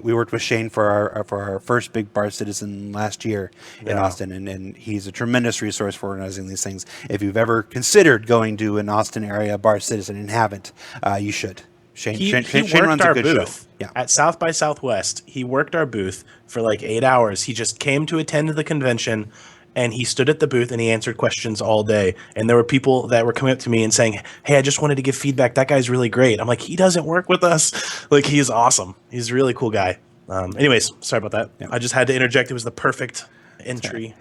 We worked with Shane for our first big Bar Citizen last year in Austin, and he's a tremendous resource for organizing these things. If you've ever considered going to an Austin area Bar Citizen and haven't, you should. Shane runs a good show. Yeah. At South by Southwest. He worked our booth for like 8 hours. He just came to attend the convention, and he stood at the booth and he answered questions all day. And there were people that were coming up to me and saying, "Hey, I just wanted to give feedback. That guy's really great." I'm like, he doesn't work with us. Like, he's awesome. He's a really cool guy. Anyways, sorry about that. Yeah. I just had to interject. It was the perfect entry.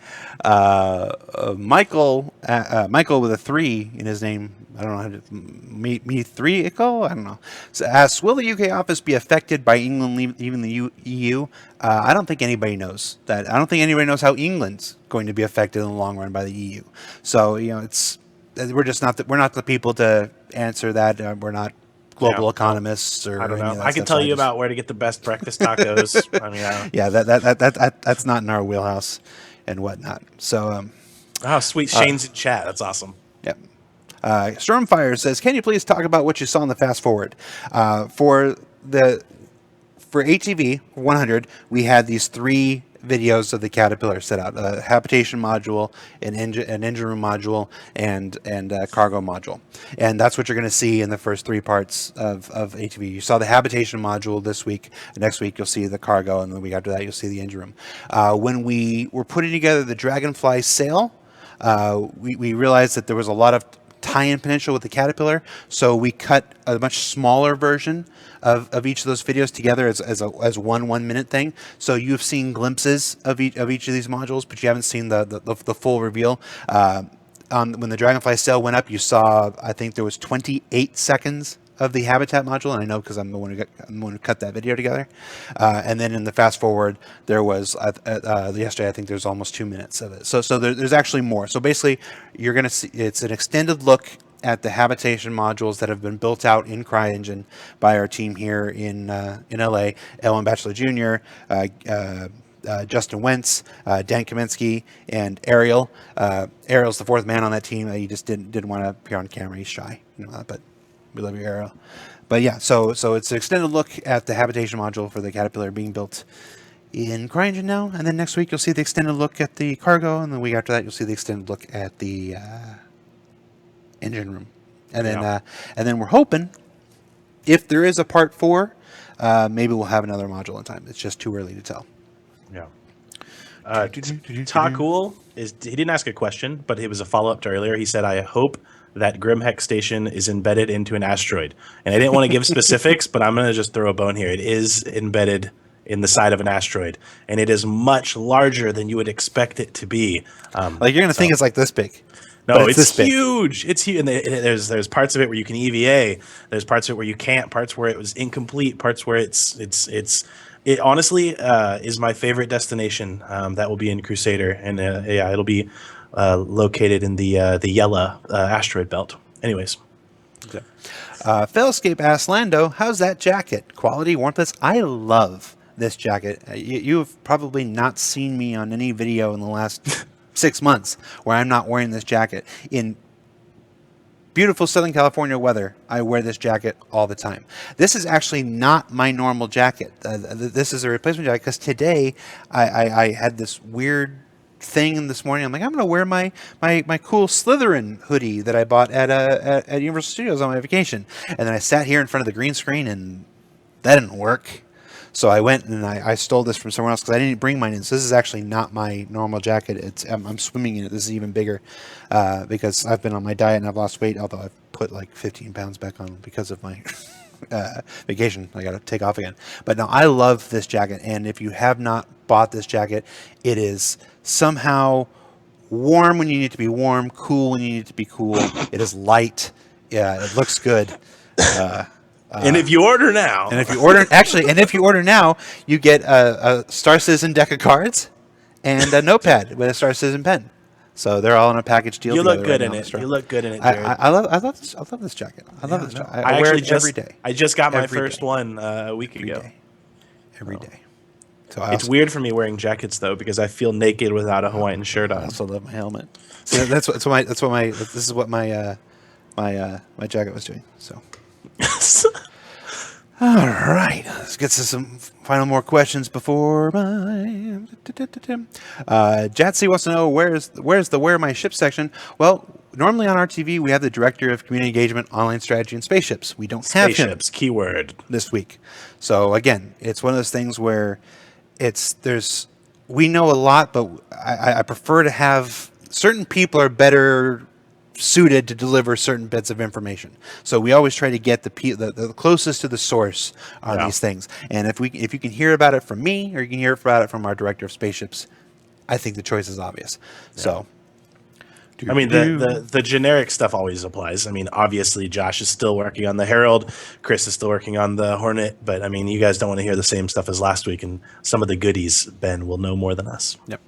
Michael with a 3 in his name. I don't know how to me 3 Ico. I don't know. So asks, will the UK office be affected by England leaving the EU? I don't think anybody knows that. I don't think anybody knows how England's going to be affected in the long run by the EU. So we're just not we're not the people to answer that. We're not global economists or I don't know. Any of that I can stuff, tell so you about where to get the best breakfast tacos. I mean, yeah, that's not in our wheelhouse and whatnot. So oh, sweet. Shane's in chat. That's awesome. Yep. Stormfire says, can you please talk about what you saw in the fast forward? For for ATV 100, we had these 3 videos of the Caterpillar set out: a habitation module, an engine room module, and a cargo module. And that's what you're going to see in the first 3 parts of ATV. You saw the habitation module this week. Next week you'll see the cargo, and the week after that you'll see the engine room. When we were putting together the Dragonfly sail, we realized that there was a lot of tie-in potential with the Caterpillar, so we cut a much smaller version of each of those videos together as one 1 minute thing. So you've seen glimpses of each of these modules, but you haven't seen the full reveal. When the Dragonfly sail went up, you saw, I think there was 28 seconds of the habitat module, and I know because I'm the one who cut that video together. And then in the fast forward, there was yesterday, I think there's almost 2 minutes of it. So there's actually more. So basically, you're going to see it's an extended look at the habitation modules that have been built out in CryEngine by our team here in LA. Ellen Batchelor Jr., Justin Wentz, Dan Kaminsky, and Ariel. Ariel's the 4th man on that team. He just didn't want to appear on camera. He's shy, but we love you, Ariel. But yeah, so it's an extended look at the habitation module for the Caterpillar being built in CryEngine now. And then next week you'll see the extended look at the cargo, and the week after that you'll see the extended look at the engine room. And then we're hoping, if there is a part 4, maybe we'll have another module in time. It's just too early to tell. Yeah. Takul he didn't ask a question, but it was a follow-up to earlier. He said, I hope that Grimhex station is embedded into an asteroid. And I didn't want to give specifics, but I'm going to just throw a bone here. It is embedded in the side of an asteroid, and it is much larger than you would expect it to be. Like, you're going to think it's like this big. No, it's huge. It's huge. And there's parts of it where you can EVA. There's parts of it where you can't. Parts where it was incomplete. Parts where it honestly is my favorite destination. That will be in Crusader, and it'll be located in the Yella asteroid belt. Anyways. Okay. Failscape asks Lando, how's that jacket? Quality, warmth? I love this jacket. You've probably not seen me on any video in the last 6 months where I'm not wearing this jacket. In beautiful Southern California weather, I wear this jacket all the time. This is actually not my normal jacket. This is a replacement jacket because today I had this weird thing this morning. I'm like, I'm going to wear my cool Slytherin hoodie that I bought at Universal Studios on my vacation. And then I sat here in front of the green screen and that didn't work. So I went and I stole this from somewhere else because I didn't bring mine in. So this is actually not my normal jacket. I'm swimming in it. This is even bigger because I've been on my diet and I've lost weight, although I've put like 15 pounds back on because of my vacation. I got to take off again. But no, I love this jacket. And if you have not bought this jacket, it is somehow warm when you need to be warm, cool when you need to be cool. It is light. Yeah, it looks good. And if you order now, and if you order now, you get a Star Citizen deck of cards and a notepad with a Star Citizen pen. So they're all in a package deal. You look good in it. You look good in it, Jared. I love this jacket. I love this jacket. I wear it every day. I just got my first one a week ago. Every day. So it's weird for me wearing jackets though because I feel naked without a Hawaiian shirt on. I also love my helmet. So this is what my jacket was doing. So. All right, let's get to some final more questions before my Jatsy wants to know where's the Where My Ship section. Well, normally on RTV we have the Director of Community Engagement, Online Strategy, and Spaceships. We don't have him Spaceships, keyword this week. So again, it's one of those things where we know a lot, but I prefer to have certain people are better suited to deliver certain bits of information. So we always try to get the closest to the source on these things. And if you can hear about it from me or you can hear about it from our Director of Spaceships, I think the choice is obvious. Yeah. So I mean, the generic stuff always applies. I mean, obviously Josh is still working on the Herald, Chris is still working on the Hornet, but I mean, you guys don't want to hear the same stuff as last week, and some of the goodies Ben will know more than us. Yep.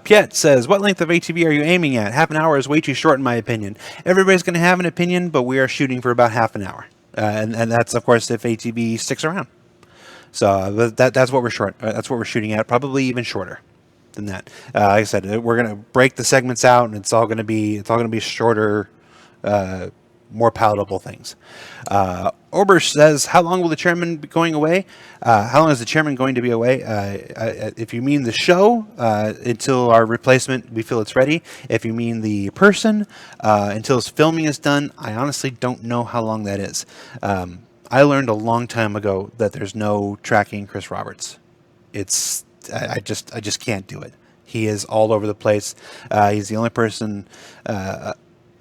Piet says, what length of ATV are you aiming at? Half an hour is way too short in my opinion. Everybody's going to have an opinion, but we are shooting for about half an hour. And that's, of course, if ATV sticks around. So that's what we're shooting at, probably even shorter than that. Like I said, we're going to break the segments out, and it's all going to be shorter more palatable things. Obersh says, how long will the chairman be going away? How long is the chairman going to be away? If you mean the show, until our replacement, we feel it's ready. If you mean the person, until his filming is done, I honestly don't know how long that is. I learned a long time ago that there's no tracking Chris Roberts. I just can't do it. He is all over the place. He's the only person, well,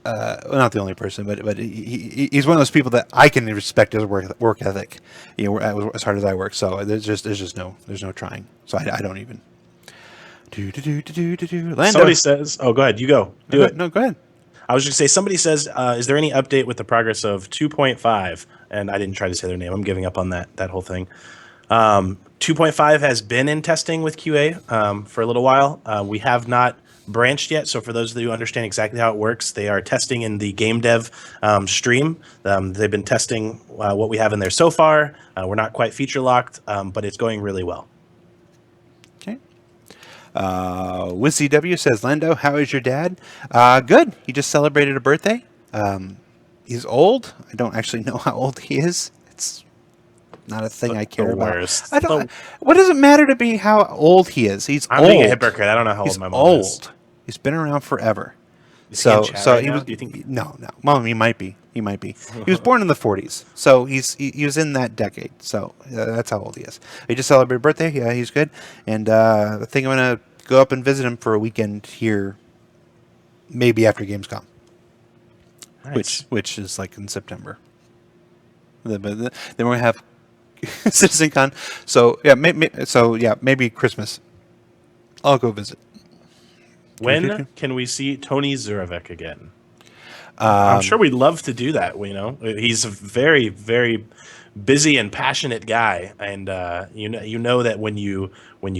not the only person, but he's one of those people that I can respect his work ethic, as hard as I work. So there's no trying. So I don't even. Lando. Somebody says, "Oh, go ahead. You go. Do it." No, go ahead. I was just going to say, somebody says, is there any update with the progress of 2.5? And I didn't try to say their name. I'm giving up on that whole thing. 2.5 has been in testing with QA for a little while. We have not branched yet. So for those of you who understand exactly how it works, they are testing in the game dev stream. They've been testing what we have in there so far. We're not quite feature locked, but it's going really well. Okay. WizCW says, Lando, how is your dad? Good. He just celebrated a birthday. He's old. I don't actually know how old he is. It's not a thing I care about. Worst. What does it matter to me how old he is? He's I'm old. being a hypocrite. I don't know how old my mom is. He's been around forever. Is he in chat right he now? was. Do you think? No. Well, he might be. He was born in the 40s, so he was in that decade. So that's how old he is. He just celebrated birthday. Yeah, he's good. And I think I'm gonna go up and visit him for a weekend here, maybe after Gamescom, Nice. which is like in September. Then we're gonna have CitizenCon. So yeah, maybe Christmas. I'll go visit. When can we see Tony Zurovec again? I'm sure we'd love to do that. He's a very, very busy and passionate guy, and you know that when you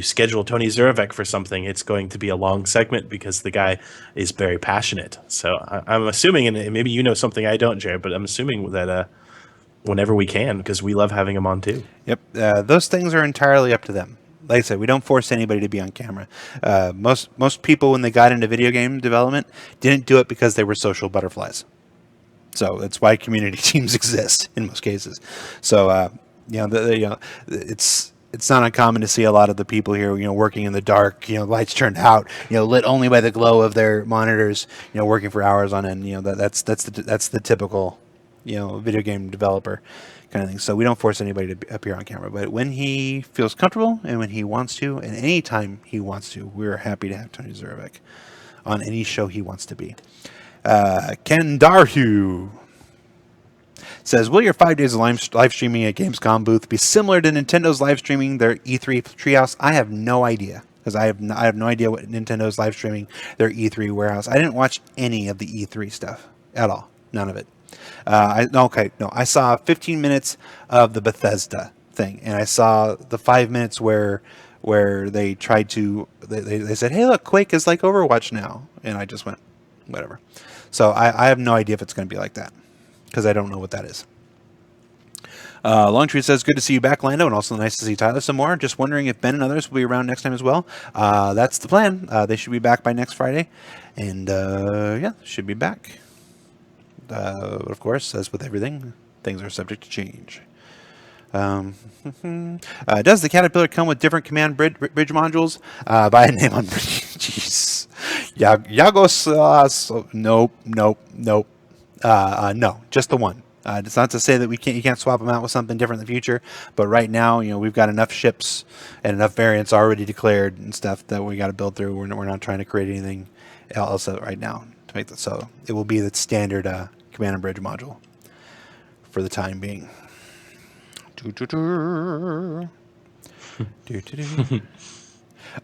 schedule Tony Zurovec for something, it's going to be a long segment because the guy is very passionate. So I'm assuming, and maybe you know something I don't, Jared, but I'm assuming that whenever we can, because we love having him on too. Yep, those things are entirely up to them. Like I said, we don't force anybody to be on camera. Most people, when they got into video game development, didn't do it because they were social butterflies. So that's why community teams exist in most cases. So it's not uncommon to see a lot of the people here, working in the dark, lights turned out, lit only by the glow of their monitors, working for hours on end. That's the typical, video game developer kind of thing. So we don't force anybody to appear on camera, but when he feels comfortable and when he wants to, and any time he wants to, we're happy to have Tony Zurovec on any show he wants to be. Ken Darhu says, will your 5 days of live streaming at Gamescom booth be similar to Nintendo's live streaming their E3 Treehouse? I have no idea, because I have no idea what Nintendo's live streaming their E3 warehouse. I didn't watch any of the E3 stuff at all. None of it. I saw 15 minutes of the Bethesda thing, and I saw the 5 minutes where they tried to, they said, hey, look, Quake is like Overwatch now. And I just went, whatever. So I have no idea if it's going to be like that, because I don't know what that is. Longtree says, good to see you back, Lando, and also nice to see Tyler some more. Just wondering if Ben and others will be around next time as well. That's the plan. They should be back by next Friday. And should be back. But of course, as with everything, things are subject to change. Does the Caterpillar come with different command bridge modules? By a name on jeez. Yagos. Nope. No, just the one. It's not to say that you can't swap them out with something different in the future, but right now, we've got enough ships and enough variants already declared and stuff that we got to build through. We're not trying to create anything else right now to make that. So it will be the standard command and bridge module for the time being.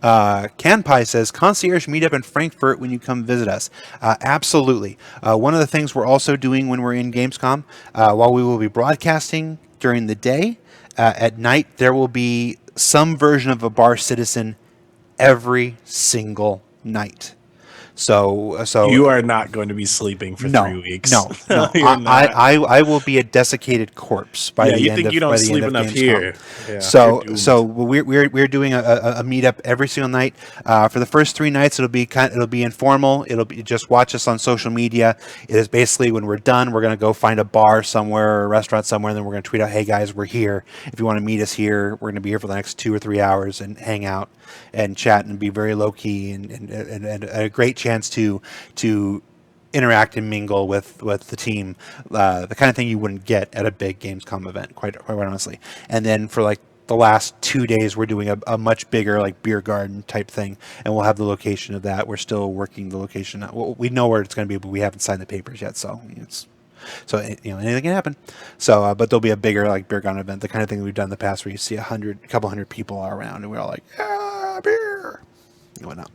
Canpie says, concierge meetup in Frankfurt when you come visit us. Absolutely. One of the things we're also doing when we're in Gamescom, while we will be broadcasting during the day, at night there will be some version of a Bar Citizen every single night. So You are not going to be sleeping for 3 weeks. No, You're not. I will be a desiccated corpse by Yeah, the you end think of you don't by the sleep end of enough Gamescom. here. Yeah, so you're so doomed. we're doing a meetup every single night. For the first 3 nights, it'll be informal. It'll be just watch us on social media. It is basically when we're done, we're gonna go find a bar somewhere or a restaurant somewhere, and then we're gonna tweet out, "Hey guys, we're here. If you want to meet us here, we're gonna be here for the next 2 or 3 hours and hang out and chat and be very low key and a great chance to interact and mingle with the team, the kind of thing you wouldn't get at a big Gamescom event, quite honestly. And then for like the last 2 days, we're doing a much bigger like beer garden type thing, and we'll have the location of that. We're still working the location out. Well, we know where it's going to be, but we haven't signed the papers yet, so it's. So anything can happen. So, but there'll be a bigger like beer garden event, the kind of thing we've done in the past, where you see a couple hundred people around, and we're all like, beer, and whatnot.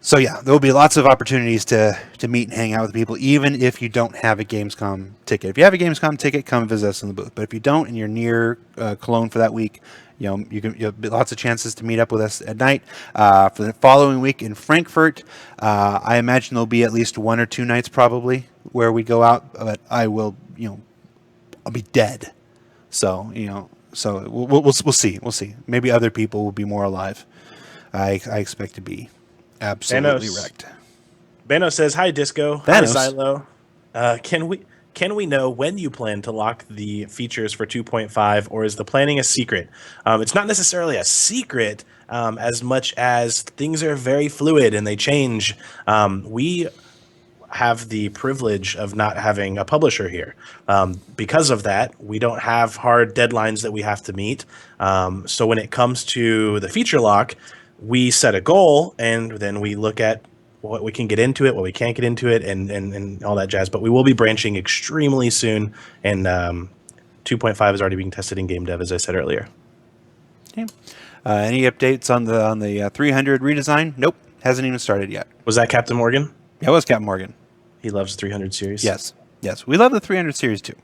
So yeah, there will be lots of opportunities to meet and hang out with people, even if you don't have a Gamescom ticket. If you have a Gamescom ticket, come visit us in the booth. But if you don't, and you're near Cologne for that week, you'll be lots of chances to meet up with us at night. For the following week in Frankfurt, I imagine there'll be at least 1 or 2 nights probably where we go out. But I will, I'll be dead. So we'll see. We'll see. Maybe other people will be more alive. I expect to be absolutely wrecked. Bano says, "Hi, Disco. Thanos. Hi, Xylo. Can we know when you plan to lock the features for 2.5, or is the planning a secret?" It's not necessarily a secret as much as things are very fluid and they change. We have the privilege of not having a publisher here. Because of that, we don't have hard deadlines that we have to meet. So when it comes to the feature lock, we set a goal and then we look at what we can get into it, what we can't get into it, and all that jazz. But we will be branching extremely soon, and 2.5 is already being tested in game dev, as I said earlier. Okay. Any updates on the 300 redesign? Nope, hasn't even started yet. Was that Captain Morgan? That was Captain Morgan. He loves 300 series. Yes, we love the 300 series too.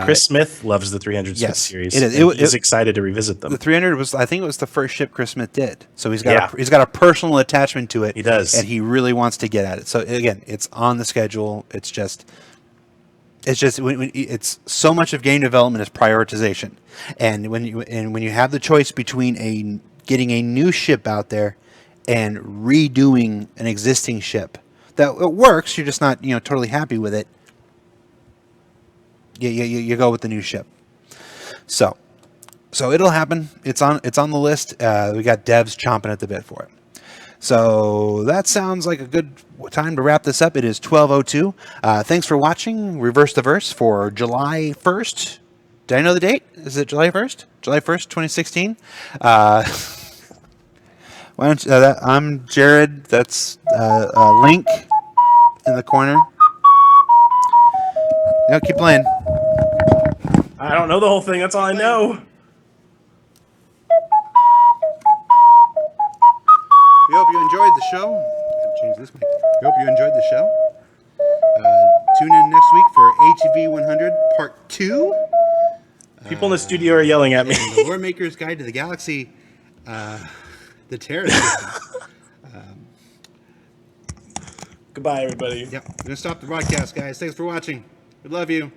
Chris Smith loves the 300 yes, series. it is. He's excited to revisit them. The 300 was, I think, it was the first ship Chris Smith did. So he's got a personal attachment to it. He does, and he really wants to get at it. So again, it's on the schedule. It's so much of game development is prioritization, and when you have the choice between getting a new ship out there and redoing an existing ship that it works, you're just not totally happy with it. You go with the new ship. So it'll happen. It's on the list. We got devs chomping at the bit for it. So that sounds like a good time to wrap this up. It is 12:02. Thanks for watching Reverse the Verse for July 1st. Did I know the date? Is it July 1st? July 1st, 2016. Why don't you, I'm Jared. That's Link in the corner. Keep playing. I don't know the whole thing. That's all I know. We hope you enjoyed the show. Change this mic. We hope you enjoyed the show. Tune in next week for ATV 100 Part 2. People in the studio are yelling at me. And the Lore Maker's Guide to the Galaxy, the Terra system. Goodbye, everybody. Yep. I'm going to stop the broadcast, guys. Thanks for watching. We love you.